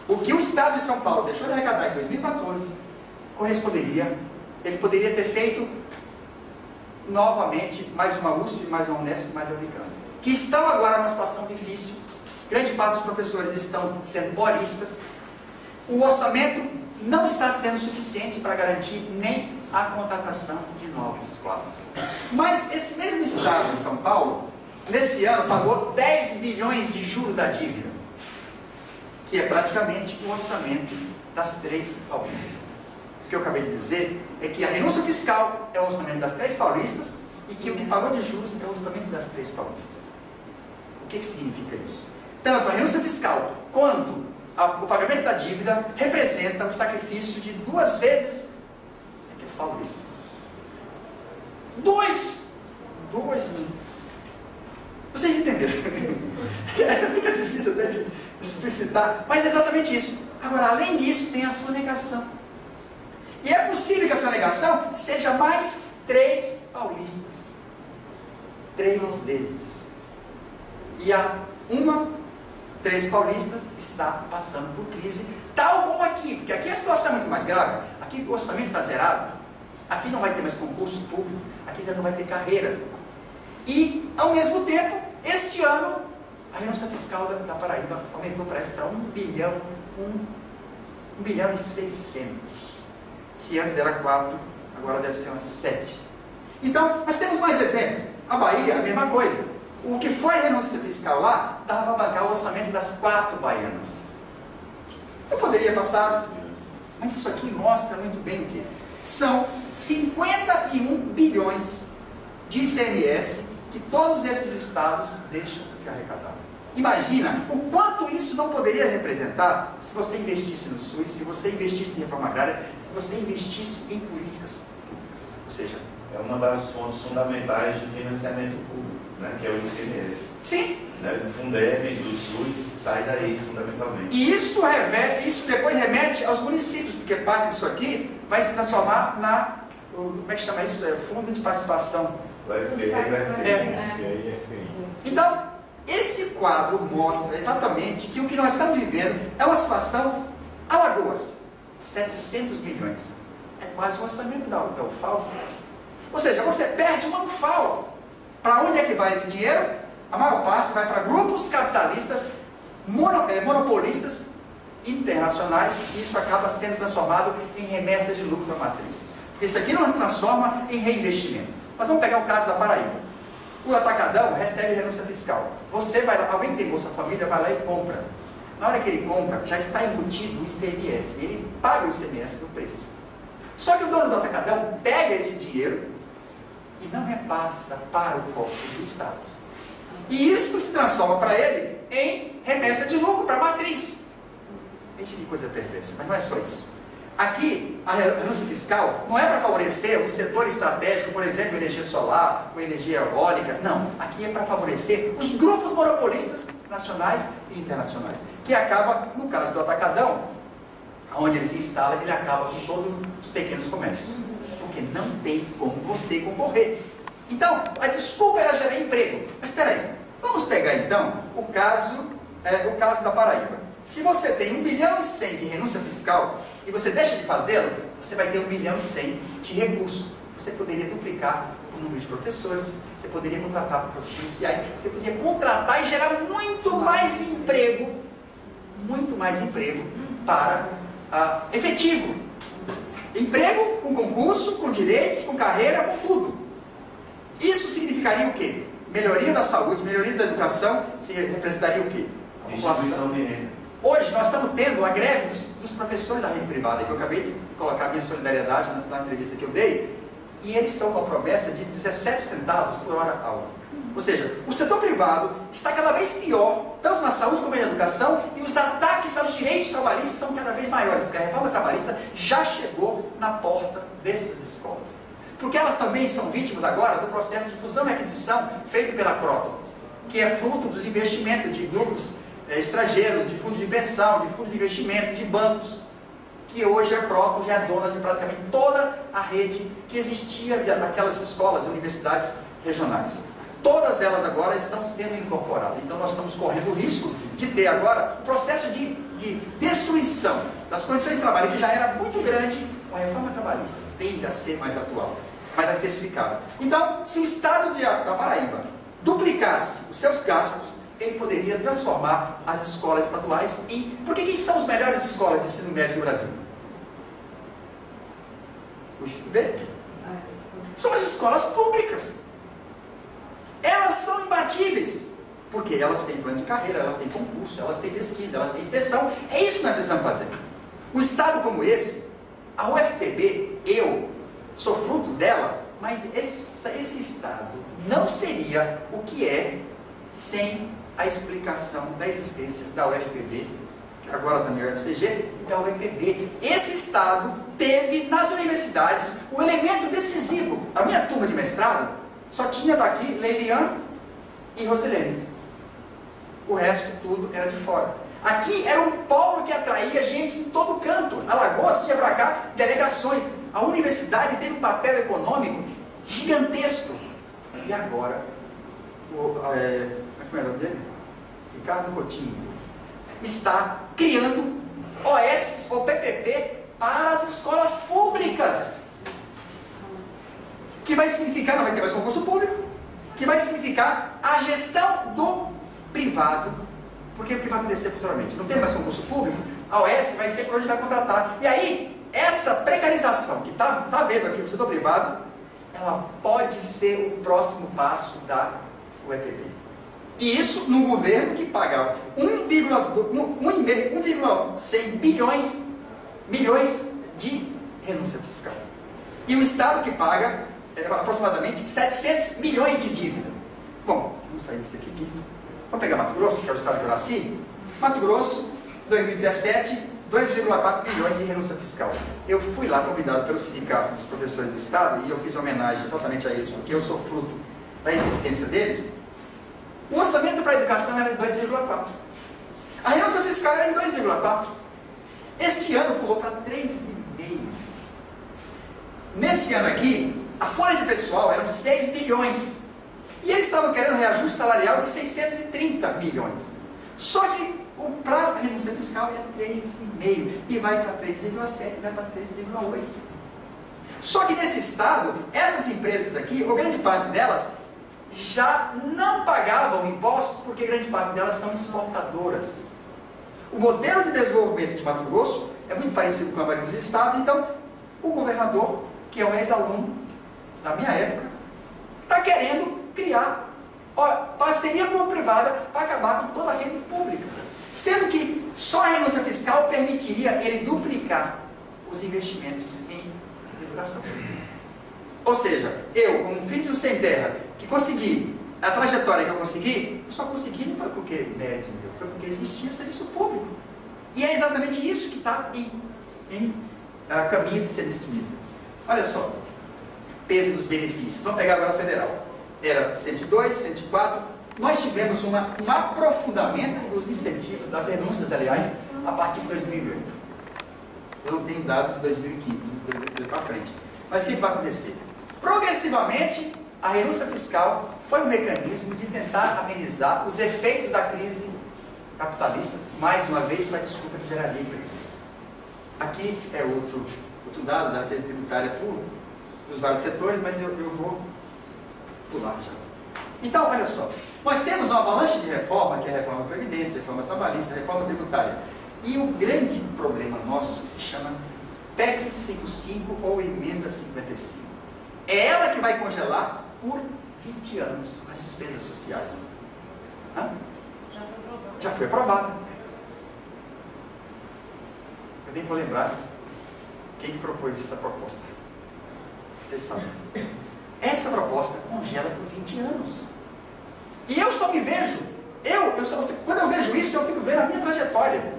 O que o Estado de São Paulo deixou de arrecadar em 2014 corresponderia, ele poderia ter feito novamente mais uma USP, mais uma Unesp, mais a Unicamp, que estão agora numa situação difícil. Grande parte dos professores estão sendo horistas. O orçamento não está sendo suficiente para garantir nem a contratação de novos quadros. Mas esse mesmo Estado, em São Paulo, nesse ano pagou 10 bilhões de juros da dívida, que é praticamente o orçamento das 3 paulistas. O que eu acabei de dizer é que a renúncia fiscal é o orçamento das 3 paulistas e que o que pagou de juros é o orçamento das 3 paulistas. O que significa isso? Tanto a renúncia fiscal quanto o pagamento da dívida representa o sacrifício de 2 vezes. É que eu falo isso. 2. Vocês entenderam? Fica difícil até de explicitar, mas é exatamente isso. Agora, além disso, tem a sonegação. E é possível que a sonegação seja mais 3 paulistas. 3 vezes. E a 3 paulistas está passando por crise, tal como aqui, porque aqui a situação é muito mais grave. Aqui o orçamento está zerado, aqui não vai ter mais concurso público, aqui já não vai ter carreira. E, ao mesmo tempo, este ano, a renúncia fiscal da Paraíba aumentou, parece, para 1 bilhão e 600. Se antes era 4, agora deve ser umas 7. Então, nós temos mais exemplos. A Bahia, a mesma coisa. O que foi renúncia fiscal lá, dava para bancar o orçamento das 4 baianas. Eu poderia passar, mas isso aqui mostra muito bem o que? São 51 bilhões de ICMS que todos esses estados deixam de arrecadar. Imagina o quanto isso não poderia representar se você investisse no SUS, se você investisse em reforma agrária, se você investisse em políticas públicas. Ou seja, é uma das fontes fundamentais de financiamento público, né, que é o ICMS. Sim. Né, do Fundeb, do SUS, sai daí fundamentalmente. E isso depois remete aos municípios, porque parte disso aqui vai se transformar como é que chama isso? Fundo de Participação. O FPI e o FPI. Então, este quadro mostra exatamente que o que nós estamos vivendo é uma situação Alagoas, 700 milhões. É quase o orçamento da UFAL. Ou seja, você perde uma UFAL. Para onde é que vai esse dinheiro? A maior parte vai para grupos capitalistas, monopolistas internacionais, e isso acaba sendo transformado em remessas de lucro para a matriz. Isso aqui não transforma em reinvestimento. Mas vamos pegar o caso da Paraíba. O atacadão recebe renúncia fiscal. Você vai lá, alguém que tem Bolsa Família, vai lá e compra. Na hora que ele compra, já está embutido o ICMS. Ele paga o ICMS do preço. Só que o dono do atacadão pega esse dinheiro e não repassa para o cofre do Estado. E isso se transforma para ele em remessa de lucro para a matriz. Gente, que coisa perversa, mas não é só isso. Aqui, a renúncia fiscal não é para favorecer o setor estratégico, por exemplo, energia solar, ou energia eólica. Não, aqui é para favorecer os grupos monopolistas nacionais e internacionais, que acaba, no caso do atacadão, onde ele se instala, ele acaba com todos os pequenos comércios, porque não tem como você concorrer. Então, a desculpa era gerar emprego. Mas espera aí, vamos pegar então o caso da Paraíba. Se você tem 1 bilhão e 100 de renúncia fiscal e você deixa de fazê-lo, você vai ter 1 bilhão e 100 de recurso. Você poderia duplicar o número de professores, você poderia contratar policiais, você poderia contratar e gerar muito mais emprego para efetivo. Emprego com concurso, com direitos, com carreira, com tudo. Isso significaria o quê? Melhoria da saúde, melhoria da educação, representaria o quê? Distribuição de renda. Hoje nós estamos tendo uma greve dos professores da rede privada, que eu acabei de colocar minha solidariedade na entrevista que eu dei, e eles estão com a promessa de 17 centavos por hora aula. Ou seja, o setor privado está cada vez pior, tanto na saúde como na educação, e os ataques aos direitos trabalhistas são cada vez maiores, porque a reforma trabalhista já chegou na porta dessas escolas. Porque elas também são vítimas agora do processo de fusão e aquisição feito pela Croton, que é fruto dos investimentos de grupos estrangeiros, de fundos de pensão, de fundos de investimento, de bancos, que hoje a Croton já é dona de praticamente toda a rede que existia daquelas escolas e universidades regionais. Todas elas agora estão sendo incorporadas. Então nós estamos correndo o risco de ter agora um processo de destruição das condições de trabalho, que já era muito grande, com a reforma trabalhista tende a ser mais atual, mais intensificada. Então, se o Estado da Paraíba duplicasse os seus gastos, ele poderia transformar as escolas estaduais em... Porque quem são as melhores escolas de ensino médio do Brasil? O IFB? São as escolas públicas. Elas são imbatíveis, porque elas têm plano de carreira, elas têm concurso, elas têm pesquisa, elas têm extensão. É isso que nós precisamos fazer. Um Estado como esse, a UFPB, eu sou fruto dela, mas esse Estado não seria o que é sem a explicação da existência da UFPB, que agora também é o UFCG, e da UEPB. Esse Estado teve nas universidades o elemento decisivo. A minha turma de mestrado só tinha daqui Leilian e Rosilene. O resto tudo era de fora. Aqui era um polo que atraía gente em todo canto. Alagoas tinha para cá delegações. A universidade teve um papel econômico gigantesco. E agora, como é o nome dele? Ricardo Coutinho está criando OS ou PPP para as escolas públicas. Que vai significar, não vai ter mais concurso público, que vai significar a gestão do privado. Porque o que vai acontecer futuramente? Não tem mais concurso público, a OS vai ser por onde vai contratar. E aí, essa precarização que está havendo aqui no setor privado, ela pode ser o próximo passo da UEPB. E isso num governo que paga 1,100 bilhões de renúncia fiscal. E o Estado que paga aproximadamente 700 milhões de dívida. Bom, vamos sair disso aqui. Vamos pegar Mato Grosso, que é o estado que eu nasci. Mato Grosso, 2017, 2,4 bilhões de renúncia fiscal. Eu fui lá convidado pelo sindicato dos professores do estado e eu fiz homenagem exatamente a eles, porque eu sou fruto da existência deles. O orçamento para a educação era de 2,4. A renúncia fiscal era de 2,4. Este ano pulou para 3,5. Nesse ano aqui, a folha de pessoal eram 6 bilhões. E eles estavam querendo reajuste salarial de 630 milhões. Só que o prazo da renúncia fiscal é 3,5. E vai para 3,7, vai para 3,8. Só que nesse estado, essas empresas aqui, ou grande parte delas, já não pagavam impostos, porque grande parte delas são exportadoras. O modelo de desenvolvimento de Mato Grosso é muito parecido com a maioria dos estados, então o governador, que é um ex-aluno da minha época, está querendo criar parceria público-privada para acabar com toda a rede pública. Sendo que só a renúncia fiscal permitiria ele duplicar os investimentos em educação. Ou seja, eu, como filho do sem terra, que consegui a trajetória que eu consegui, eu só consegui não foi porque mérito meu, foi porque existia serviço público. E é exatamente isso que está em caminho de ser destruído. Olha só, peso dos benefícios. Vamos pegar agora a federal. Era 102, 104. Nós tivemos um aprofundamento dos incentivos, das renúncias, aliás, a partir de 2008. Eu não tenho dado de 2015, para frente. Mas o que vai acontecer? Progressivamente, a renúncia fiscal foi um mecanismo de tentar amenizar os efeitos da crise capitalista, mais uma vez, com a desculpa de gerar emprego. Aqui é outro dado da receita tributária dos vários setores, mas eu vou pular já. Então, olha só, nós temos uma avalanche de reforma, que é a reforma da Previdência, a reforma trabalhista, a reforma tributária. E o grande problema nosso se chama PEC 55 ou Emenda 55. É ela que vai congelar por 20 anos as despesas sociais. Hã? Já foi aprovado. Já foi aprovado. Eu nem vou lembrar quem propôs essa proposta. Vocês sabem. Essa proposta congela por 20 anos. E eu só me vejo, quando eu vejo isso, eu fico vendo a minha trajetória.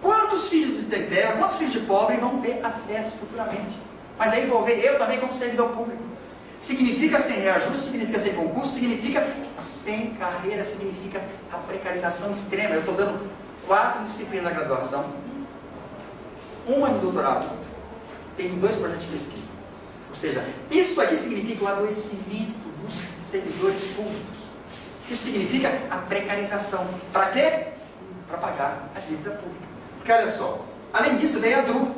Quantos filhos de terra, quantos filhos de pobre vão ter acesso futuramente? Mas aí vou ver eu também como servidor público. Significa sem reajuste, significa sem concurso, significa sem carreira, significa a precarização extrema. Eu estou dando 4 disciplinas na graduação, uma no doutorado, tenho 2 projetos de pesquisa. Ou seja, isso aqui significa o adoecimento dos servidores públicos. Isso significa a precarização. Para quê? Para pagar a dívida pública. Porque olha só, além disso veio a DRU,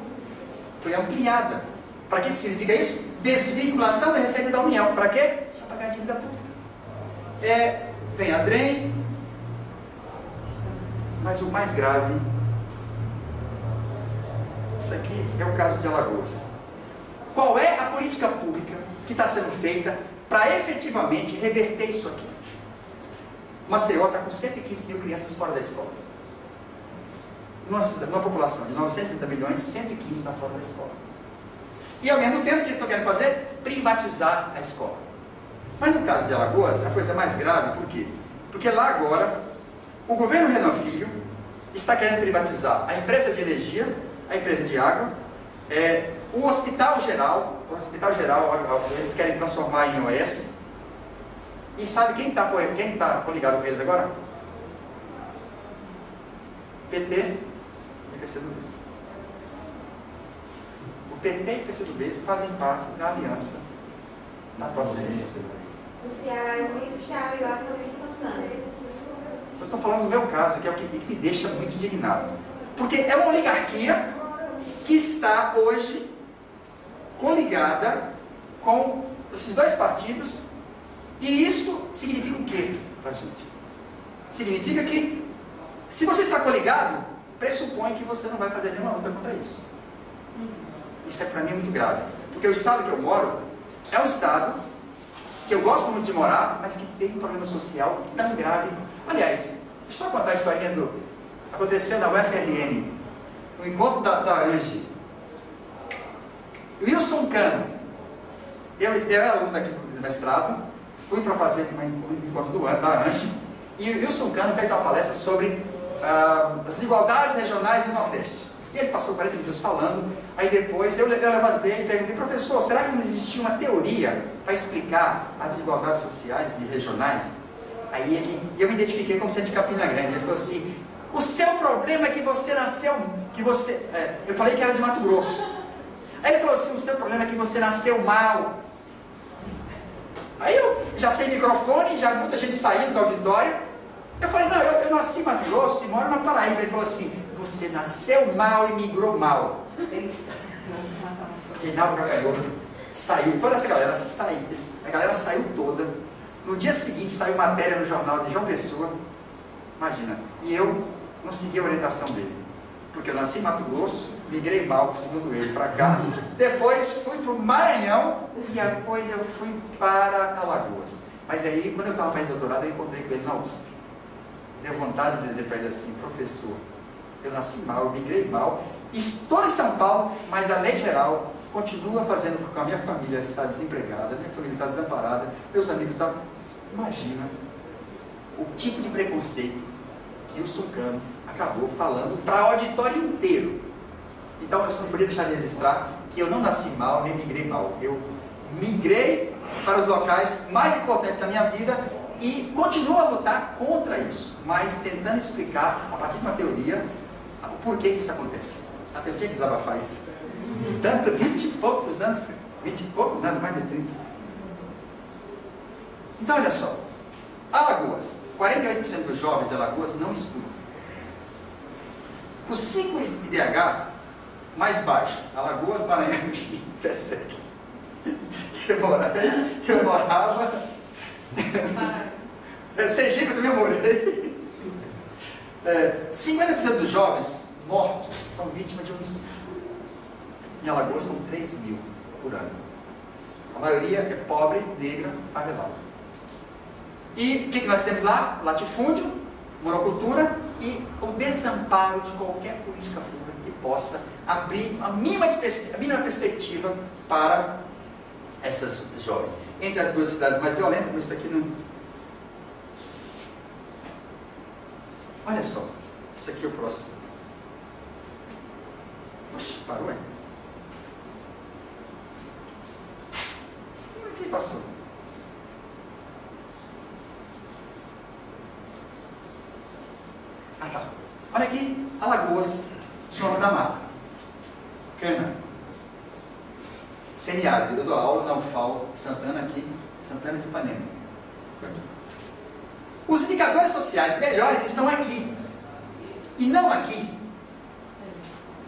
foi ampliada. Para que significa isso? Desvinculação da receita da União. Para quê? Para pagar a dívida pública. Vem a DREM, mas o mais grave, isso aqui é o caso de Alagoas. Qual é a política pública que está sendo feita para efetivamente reverter isso aqui? Maceió está com 115 mil crianças fora da escola. Numa população de 930 milhões, 115 está fora da escola. E ao mesmo tempo que eles estão querendo fazer, privatizar a escola. Mas no caso de Alagoas, a coisa é mais grave, por quê? Porque lá agora, o governo Renan Filho está querendo privatizar a empresa de energia, a empresa de água, o Hospital Geral, eles querem transformar em OS. E sabe quem está coligado com eles agora? PT e PCdoB. O PT e o PCdoB fazem parte da aliança da próxima eleição. O Ceará, por isso o Ceará lá também de Santana. Eu estou falando do meu caso, que é o que me deixa muito indignado. Porque é uma oligarquia que está hoje coligada com esses 2 partidos. E isso significa o quê para a gente? Significa que, se você está coligado, pressupõe que você não vai fazer nenhuma luta contra isso. Isso é para mim muito grave. Porque o estado que eu moro é um estado que eu gosto muito de morar, mas que tem um problema social tão grave. Aliás, deixa eu contar a historinha aconteceu na UFRN, no encontro da ANGE. Wilson Cano, eu era aluno daqui do mestrado, fui para fazer um encontro da ANGE, e o Wilson Cano fez uma palestra sobre as desigualdades regionais do Nordeste. E ele passou 40 minutos falando, aí depois eu levantei e perguntei, professor, será que não existia uma teoria para explicar as desigualdades sociais e regionais? Aí eu me identifiquei como sendo de Campina Grande. Ele falou assim, o seu problema é que você nasceu, eu falei que era de Mato Grosso. Aí ele falou assim, o seu problema é que você nasceu mal. Aí eu já sem microfone, já muita gente saindo do auditório. Eu falei, não, eu nasci em Mato Grosso e moro na Paraíba. Ele falou assim, você nasceu mal e migrou mal. Reinaldo Cacanhoto saiu, toda essa galera saiu, a galera saiu toda. No dia seguinte saiu matéria no jornal de João Pessoa, imagina, e eu não segui a orientação dele, porque eu nasci em Mato Grosso, migrei mal, segundo ele, para cá, depois fui para o Maranhão e depois eu fui para Alagoas. Mas aí, quando eu estava fazendo doutorado, eu encontrei com ele na USP. Deu vontade de dizer para ele assim, professor, eu nasci mal, eu migrei mal, estou em São Paulo, mas a lei geral continua fazendo com que a minha família está desempregada, minha família está desamparada, meus amigos estão... Imagina o tipo de preconceito que o Sucano acabou falando para o auditório inteiro. Então eu só não podia deixar de registrar que eu não nasci mal, nem migrei mal. Eu migrei para os locais mais importantes da minha vida e continuo a lutar contra isso, mas tentando explicar, a partir de uma teoria, o porquê que isso acontece. Sabe, eu tinha que desabafar isso. Tanto, 20 e poucos anos, 20 e poucos, nada mais de 30. Então, olha só, Alagoas, 48% dos jovens de Alagoas não estudam. O 5 IDH mais baixo, Alagoas, Maranhão e Pecém. Eu morava... Sergipe eu também morei. 50% dos jovens mortos são vítimas de homicídio. Em Alagoas são 3 mil por ano. A maioria é pobre, negra, favelada. E o que nós temos lá? Latifúndio, monocultura e o desamparo de qualquer política pública que possa abrir a mínima perspectiva para essas jovens. Entre as duas cidades mais violentas, mas isso aqui não... Olha só, isso aqui é o próximo. Oxe, parou, é? Como é que passou? Ah, tá. Olha aqui, Alagoas, zona da mata. Cana. Semiárido. Eu dou aula na UFAL Santana aqui, Santana de Ipanema. Os indicadores sociais melhores estão aqui. E não aqui.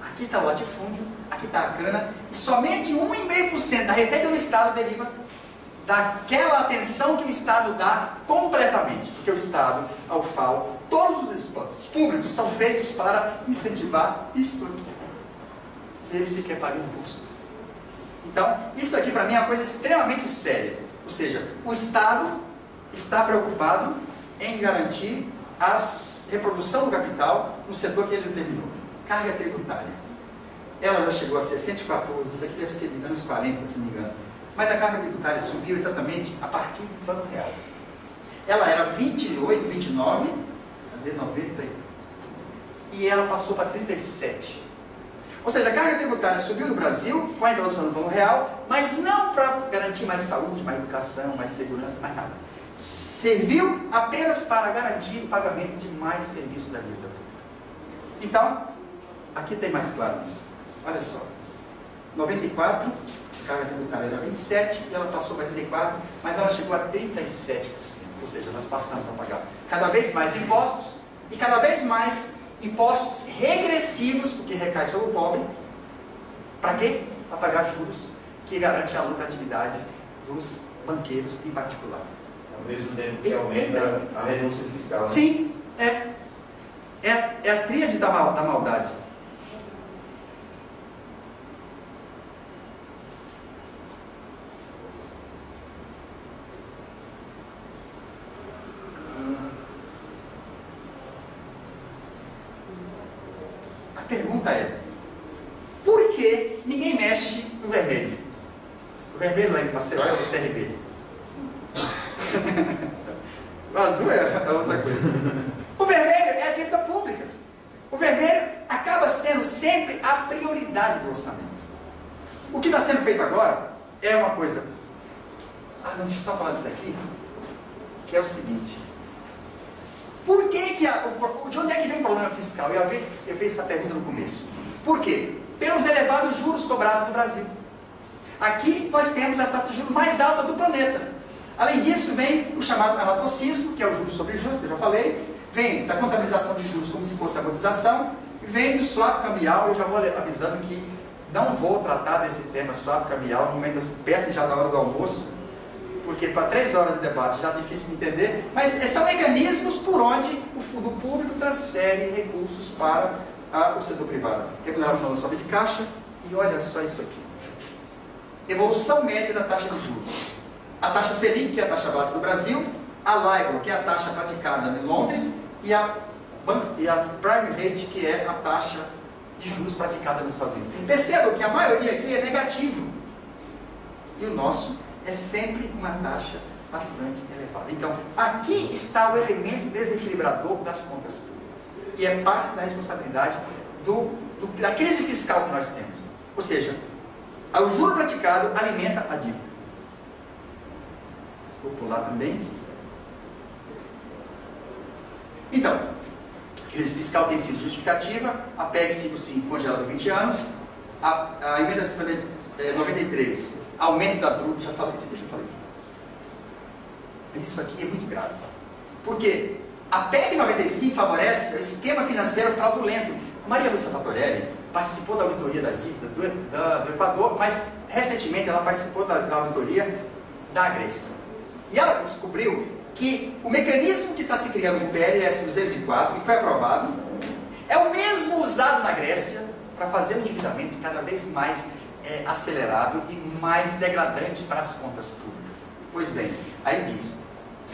Aqui está o latifúndio, aqui está a cana, e somente 1,5% da receita do Estado deriva daquela atenção que o Estado dá completamente. Porque o Estado, a UFAL, todos os esforços públicos são feitos para incentivar isto aqui. Ele sequer paga imposto. Então, isso aqui para mim é uma coisa extremamente séria. Ou seja, o Estado está preocupado em garantir a reprodução do capital no setor que ele determinou. Carga tributária. Ela já chegou a ser 114, isso aqui deve ser de anos 40, se não me engano. Mas a carga tributária subiu exatamente a partir do Plano Real. Ela era 28, 29, cadê 90? E ela passou para 37. Ou seja, a carga tributária subiu no Brasil com a introdução do Plano Real, mas não para garantir mais saúde, mais educação, mais segurança, mais nada. Serviu apenas para garantir o pagamento de mais serviços da dívida pública. Então, aqui tem mais claro isso. Olha só. 94, a carga tributária era 27 e ela passou para 34, mas ela chegou a 37%. Ou seja, nós passamos a pagar cada vez mais impostos e cada vez mais impostos regressivos, porque recai sobre o pobre. Para quê? Para pagar juros que garante a lucratividade dos banqueiros em particular. Ao mesmo tempo que aumenta a renúncia fiscal. Né? Sim, é a tríade da maldade. A pergunta é: por que ninguém mexe no vermelho? O vermelho lá em Maceió é o CRB. O azul é outra coisa. O vermelho é a dívida pública. O vermelho acaba sendo sempre a prioridade do orçamento. O que está sendo feito agora é uma coisa... não, deixa eu só falar disso aqui, que é o seguinte. Por que de onde é que vem o problema fiscal? Eu fiz essa pergunta no começo. Por quê? Pelos elevados juros cobrados no Brasil. Aqui nós temos as taxas de juros mais altas do planeta. Além disso, vem o chamado anatocismo, que é o juros sobre juros, que eu já falei, vem da contabilização de juros como se fosse a cotização, e vem do swap cambial. Eu já vou avisando que não vou tratar desse tema swap cambial no momento assim, perto já da hora do almoço, porque para 3 horas de debate já é difícil de entender, mas são mecanismos por onde o fundo público transfere recursos para o setor privado. Remuneração do sobe de caixa, e olha só isso aqui. Evolução média da taxa de juros. A taxa Selic, que é a taxa básica do Brasil, a LIBOR, que é a taxa praticada em Londres, e a Prime Rate, que é a taxa de juros praticada nos Estados Unidos. Percebam que a maioria aqui é negativo. E o nosso é sempre uma taxa bastante elevada. Então, aqui está o elemento desequilibrador das contas públicas. E é parte da responsabilidade da crise fiscal que nós temos. Ou seja, o juro praticado alimenta a dívida. Vou pular também. Então, a crise fiscal tem sido justificativa, a PEC 55 congelada por 20 anos, a emenda 93, aumento da DRU, já falei isso, Mas isso aqui é muito grave. Por quê? A PEC 95 favorece o esquema financeiro fraudulento. Maria Lúcia Fatorelli participou da auditoria da dívida do Equador, mas recentemente ela participou da auditoria da Grécia. E ela descobriu que o mecanismo que está se criando no PLS 204, que foi aprovado, é o mesmo usado na Grécia para fazer o endividamento cada vez mais acelerado e mais degradante para as contas públicas. Pois bem, aí diz,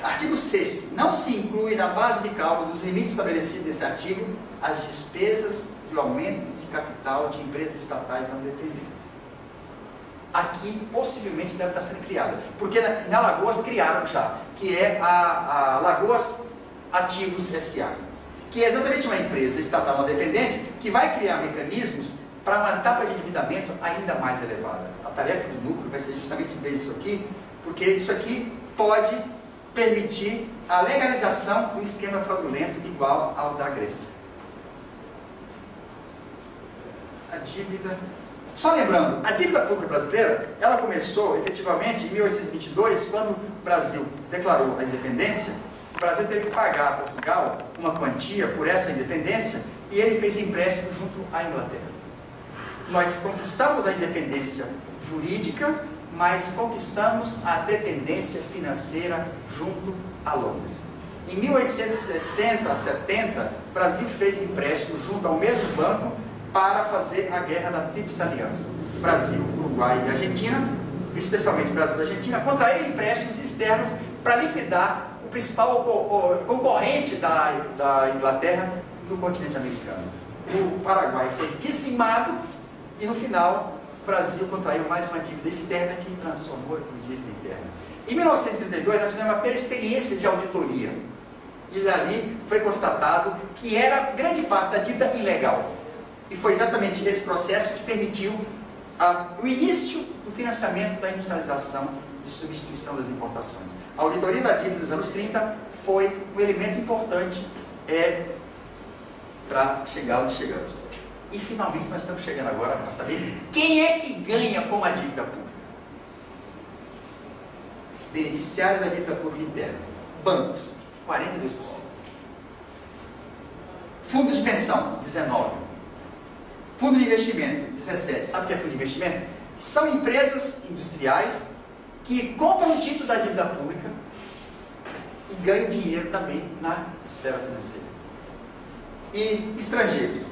artigo 6º, não se inclui na base de cálculo dos limites estabelecidos nesse artigo as despesas de aumento de capital de empresas estatais não dependentes. Aqui possivelmente deve estar sendo criada, porque na Lagoas criaram já, que é a Lagoas Ativos S.A., que é exatamente uma empresa estatal não dependente que vai criar mecanismos para uma etapa de endividamento ainda mais elevada. A tarefa do núcleo vai ser justamente ver isso aqui, porque isso aqui pode permitir a legalização do esquema fraudulento igual ao da Grécia. A dívida... Só lembrando, a dívida pública brasileira, ela começou efetivamente em 1822, quando o Brasil declarou a independência. O Brasil teve que pagar a Portugal uma quantia por essa independência e ele fez empréstimo junto à Inglaterra. Nós conquistamos a independência jurídica, mas conquistamos a dependência financeira junto a Londres. Em 1860 a 70, o Brasil fez empréstimo junto ao mesmo banco para fazer a guerra da Tríplice Aliança. Brasil, Uruguai e Argentina, especialmente Brasil e Argentina, contraíram empréstimos externos para liquidar o principal concorrente da Inglaterra no continente americano. O Paraguai foi dizimado e no final o Brasil contraiu mais uma dívida externa que transformou em dívida interna. Em 1932 nós tivemos uma primeira experiência de auditoria e dali foi constatado que era grande parte da dívida ilegal. E foi exatamente esse processo que permitiu o início do financiamento da industrialização de substituição das importações. A auditoria da dívida dos anos 30 foi um elemento importante para chegar onde chegamos. E finalmente nós estamos chegando agora para saber quem é que ganha com a dívida pública. Beneficiário da dívida pública interna. Bancos, 42%. Fundos de pensão, 19%. Fundo de investimento, 17%. Sabe o que é fundo de investimento? São empresas industriais que compram o título da dívida pública e ganham dinheiro também na esfera financeira. E estrangeiros.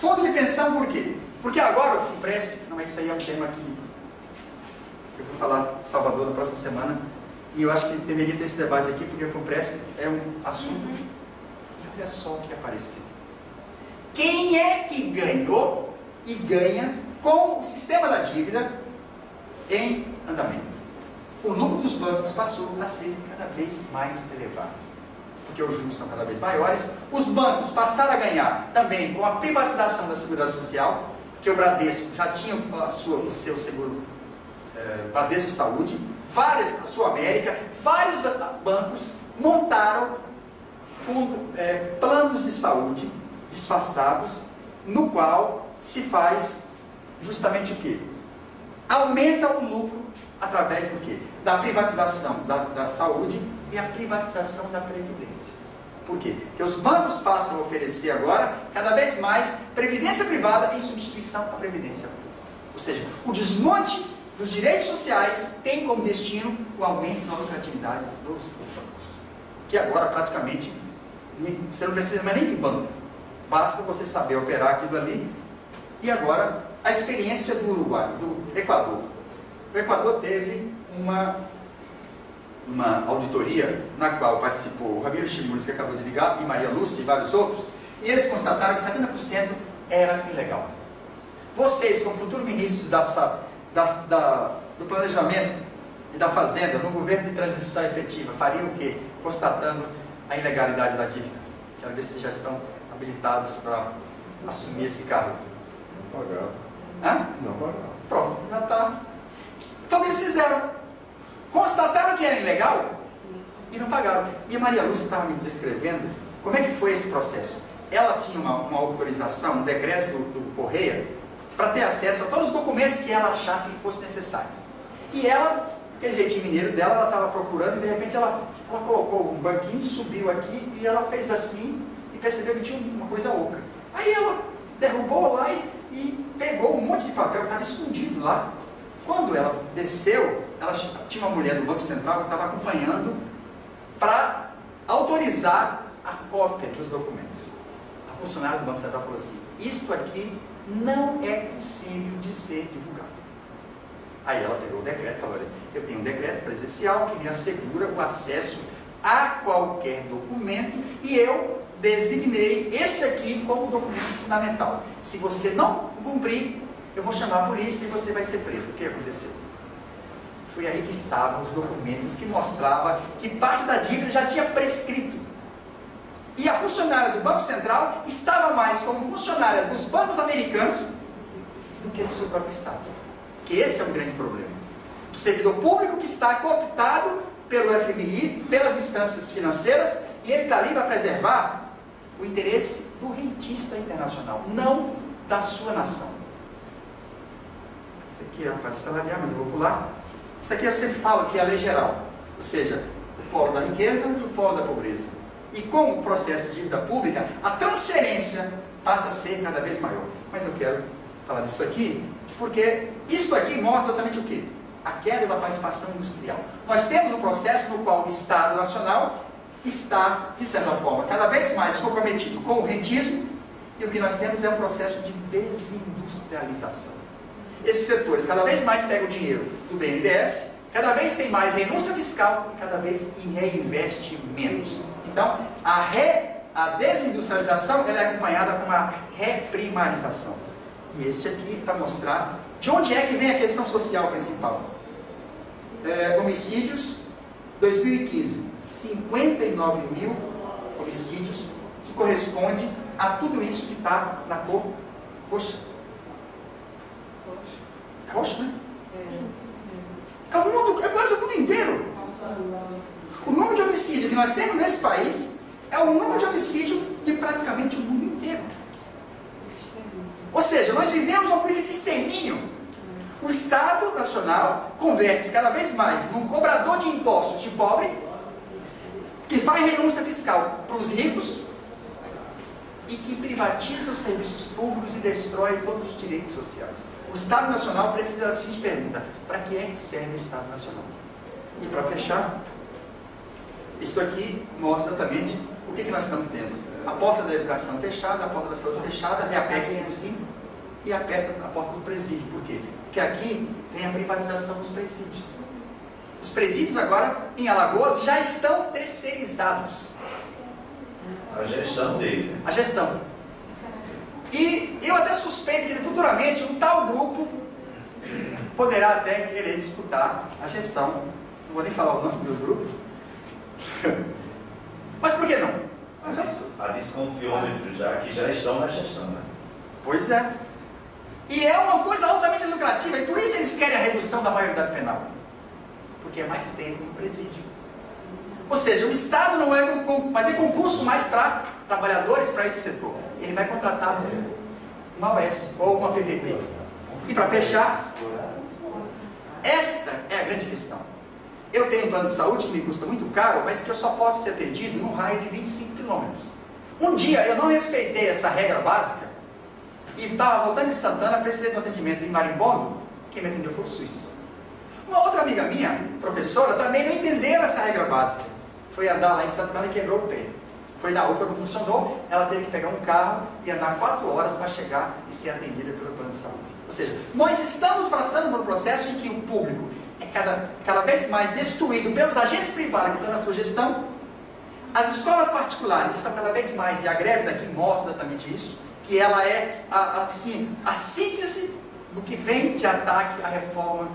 Fundo de pensão por quê? Porque agora o empréstimo, não, isso aí é um tema que eu vou falar em Salvador na próxima semana, e eu acho que deveria ter esse debate aqui, porque o empréstimo é um assunto, e olha só o que apareceu. Quem é que ganhou e ganha com o sistema da dívida em andamento? O lucro dos bancos passou a ser cada vez mais elevado, porque os juros são cada vez maiores. Os bancos passaram a ganhar também com a privatização da Seguridade Social, porque o Bradesco já tinha o seu seguro, Bradesco Saúde, a Sul América, vários bancos montaram planos de saúde disfarçados, no qual se faz justamente o quê? Aumenta o lucro através do quê? Da privatização da saúde e a privatização da previdência. Por quê? Porque os bancos passam a oferecer agora, cada vez mais, previdência privada em substituição à previdência pública. Ou seja, o desmonte dos direitos sociais tem como destino o aumento da lucratividade dos bancos. Que agora, praticamente, você não precisa mais nem de banco. Basta você saber operar aquilo ali. E agora, a experiência do Uruguai, do Equador. O Equador teve uma auditoria na qual participou o Ramiro Chimuris, que acabou de ligar, e Maria Lúcia e vários outros, e eles constataram que 70% era ilegal. Vocês, como futuros ministros do planejamento e da fazenda, no governo de transição efetiva, fariam o quê? Constatando a ilegalidade da dívida. Quero ver se vocês já estão habilitados para assumir esse cargo. Não pagaram. Hã? Não pagaram. Pronto, já está. Então o que eles fizeram? Constataram que era ilegal e não pagaram. E a Maria Lúcia estava me descrevendo como é que foi esse processo. Ela tinha uma autorização, um decreto do Correia, para ter acesso a todos os documentos que ela achasse que fosse necessário. E ela, aquele jeitinho mineiro dela, ela estava procurando e de repente ela colocou um banquinho, subiu aqui e ela fez assim e percebeu que tinha uma coisa oca. Aí ela derrubou lá e pegou um monte de papel que estava escondido lá. Quando ela desceu, ela tinha uma mulher do Banco Central que estava acompanhando para autorizar a cópia dos documentos. A funcionária do Banco Central falou assim: isto aqui não é possível de ser divulgado. Aí ela pegou o decreto e falou, olha, eu tenho um decreto presidencial que me assegura o acesso a qualquer documento e eu designei esse aqui como documento fundamental. Se você não cumprir, eu vou chamar a polícia e você vai ser preso. O que aconteceu? Foi aí que estavam os documentos que mostravam que parte da dívida já tinha prescrito. E a funcionária do Banco Central estava mais como funcionária dos bancos americanos do que do seu próprio Estado. Que esse é um grande problema. O servidor público que está cooptado pelo FMI, pelas instâncias financeiras, e ele está ali para preservar o interesse do rentista internacional, não da sua nação. Isso aqui é a parte salarial, mas eu vou pular. Isso aqui eu sempre falo que é a lei geral, ou seja, o polo da riqueza e o polo da pobreza. E com o processo de dívida pública, a transferência passa a ser cada vez maior. Mas eu quero falar disso aqui, porque isso aqui mostra exatamente o quê? A queda da participação industrial. Nós temos um processo no qual o Estado Nacional está, de certa forma, cada vez mais comprometido com o rentismo, e o que nós temos é um processo de desindustrialização. Esses setores cada vez mais pegam o dinheiro do BNDES, cada vez tem mais renúncia fiscal e cada vez reinveste menos. Então, a desindustrialização ela é acompanhada com uma reprimarização. E esse aqui para mostrar de onde é que vem a questão social principal. Homicídios, 2015, 59 mil homicídios, que corresponde a tudo isso que está na cor roxa. É roxo, né? É o mundo, é quase o mundo inteiro. O número de homicídio que nós temos nesse país é o número de homicídio de praticamente o mundo inteiro. Ou seja, nós vivemos uma política de extermínio. O Estado Nacional converte-se cada vez mais num cobrador de impostos de pobre, que faz renúncia fiscal para os ricos e que privatiza os serviços públicos e destrói todos os direitos sociais. O Estado Nacional precisa da seguinte pergunta: para que é que serve o Estado Nacional? E para fechar, isso aqui mostra exatamente o que nós estamos tendo. A porta da educação fechada, a porta da saúde fechada, é a PEC 55 e a porta do presídio. Por quê? Porque aqui tem a privatização dos presídios. Os presídios agora, em Alagoas, já estão terceirizados. A gestão dele. A gestão. E eu até suspeito que futuramente um tal grupo poderá até querer disputar a gestão. Não vou nem falar o nome do grupo. Mas por que não? Há desconfiômetros que já estão na gestão, né? Pois é. E é uma coisa altamente lucrativa, e por isso eles querem a redução da maioridade penal. Porque é mais tempo no presídio. Ou seja, o Estado não vai fazer concurso mais para trabalhadores para esse setor. Ele vai contratar uma OS ou uma PPP. E para fechar, esta é a grande questão. Eu tenho um plano de saúde que me custa muito caro, mas que eu só posso ser atendido num raio de 25 quilômetros. Um dia eu não respeitei essa regra básica e estava voltando de Santana, precisei de um atendimento em Marimbondo. Quem me atendeu foi o SUS. Uma outra amiga minha, professora, também não entendeu essa regra básica. Foi andar lá em Santana e quebrou o pé. Foi na UPA, não funcionou, ela teve que pegar um carro e andar 4 horas para chegar e ser atendida pelo plano de saúde. Ou seja, nós estamos passando por um processo em que o público é cada vez mais destruído pelos agentes privados que estão na sua gestão. As escolas particulares estão cada vez mais, e a greve daqui mostra exatamente isso, que ela é a síntese do que vem de ataque à reforma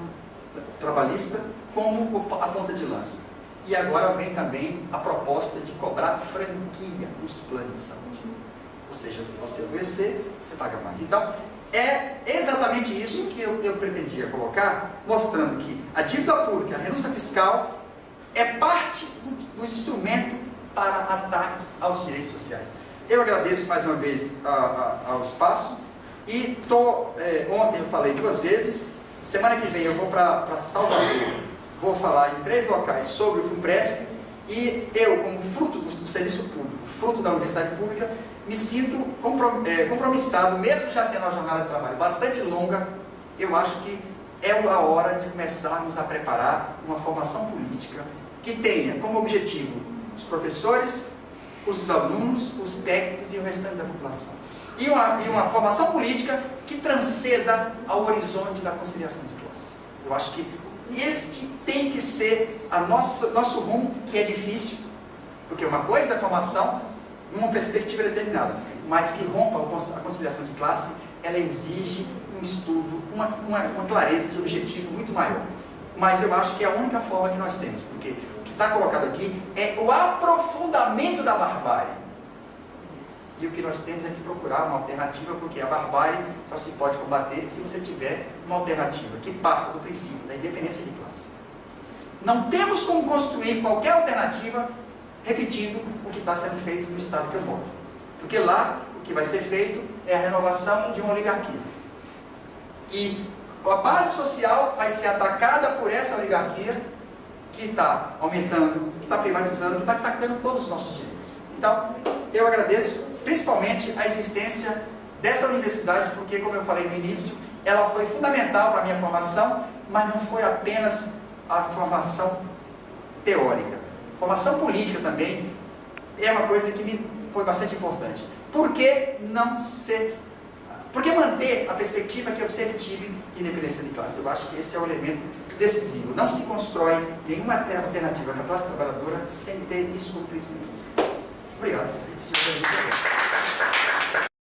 trabalhista como a ponta de lança. E agora vem também a proposta de cobrar franquia nos planos de saúde. Ou seja, se você adoecer, você paga mais. Então, é exatamente isso que eu pretendia colocar, mostrando que a dívida pública, a renúncia fiscal, é parte do instrumento para ataque aos direitos sociais. Eu agradeço mais uma vez ao espaço e ontem eu falei 2 vezes, semana que vem eu vou para Salvador, vou falar em 3 locais sobre o FUNPRESP, e eu, como fruto do serviço público, fruto da universidade pública, me sinto compromissado, mesmo já tendo uma jornada de trabalho bastante longa. Eu acho que é a hora de começarmos a preparar uma formação política que tenha como objetivo os professores, os alunos, os técnicos e o restante da população. E uma formação política que transcenda ao horizonte da conciliação de classe. Eu acho que este tem que ser nosso rumo, que é difícil, porque uma coisa é a formação, uma perspectiva determinada, mas que rompa a conciliação de classe, ela exige um estudo, uma clareza de objetivo muito maior. Mas eu acho que é a única forma que nós temos, porque o que está colocado aqui é o aprofundamento da barbárie. E o que nós temos é que procurar uma alternativa, porque a barbárie só se pode combater se você tiver uma alternativa que parta do princípio da independência de classe. Não temos como construir qualquer alternativa repetindo o que está sendo feito no estado que eu moro. Porque lá o que vai ser feito é a renovação de uma oligarquia. E a base social vai ser atacada por essa oligarquia que está aumentando, que está privatizando, que está atacando todos os nossos direitos. Então, eu agradeço principalmente a existência dessa universidade, porque, como eu falei no início, ela foi fundamental para a minha formação, mas não foi apenas a formação teórica. Formação política também é uma coisa que me foi bastante importante. Por que manter a perspectiva que eu sempre tive de independência de classe? Eu acho que esse é o elemento decisivo. Não se constrói nenhuma alternativa para a classe trabalhadora sem ter isso como princípio. Obrigado.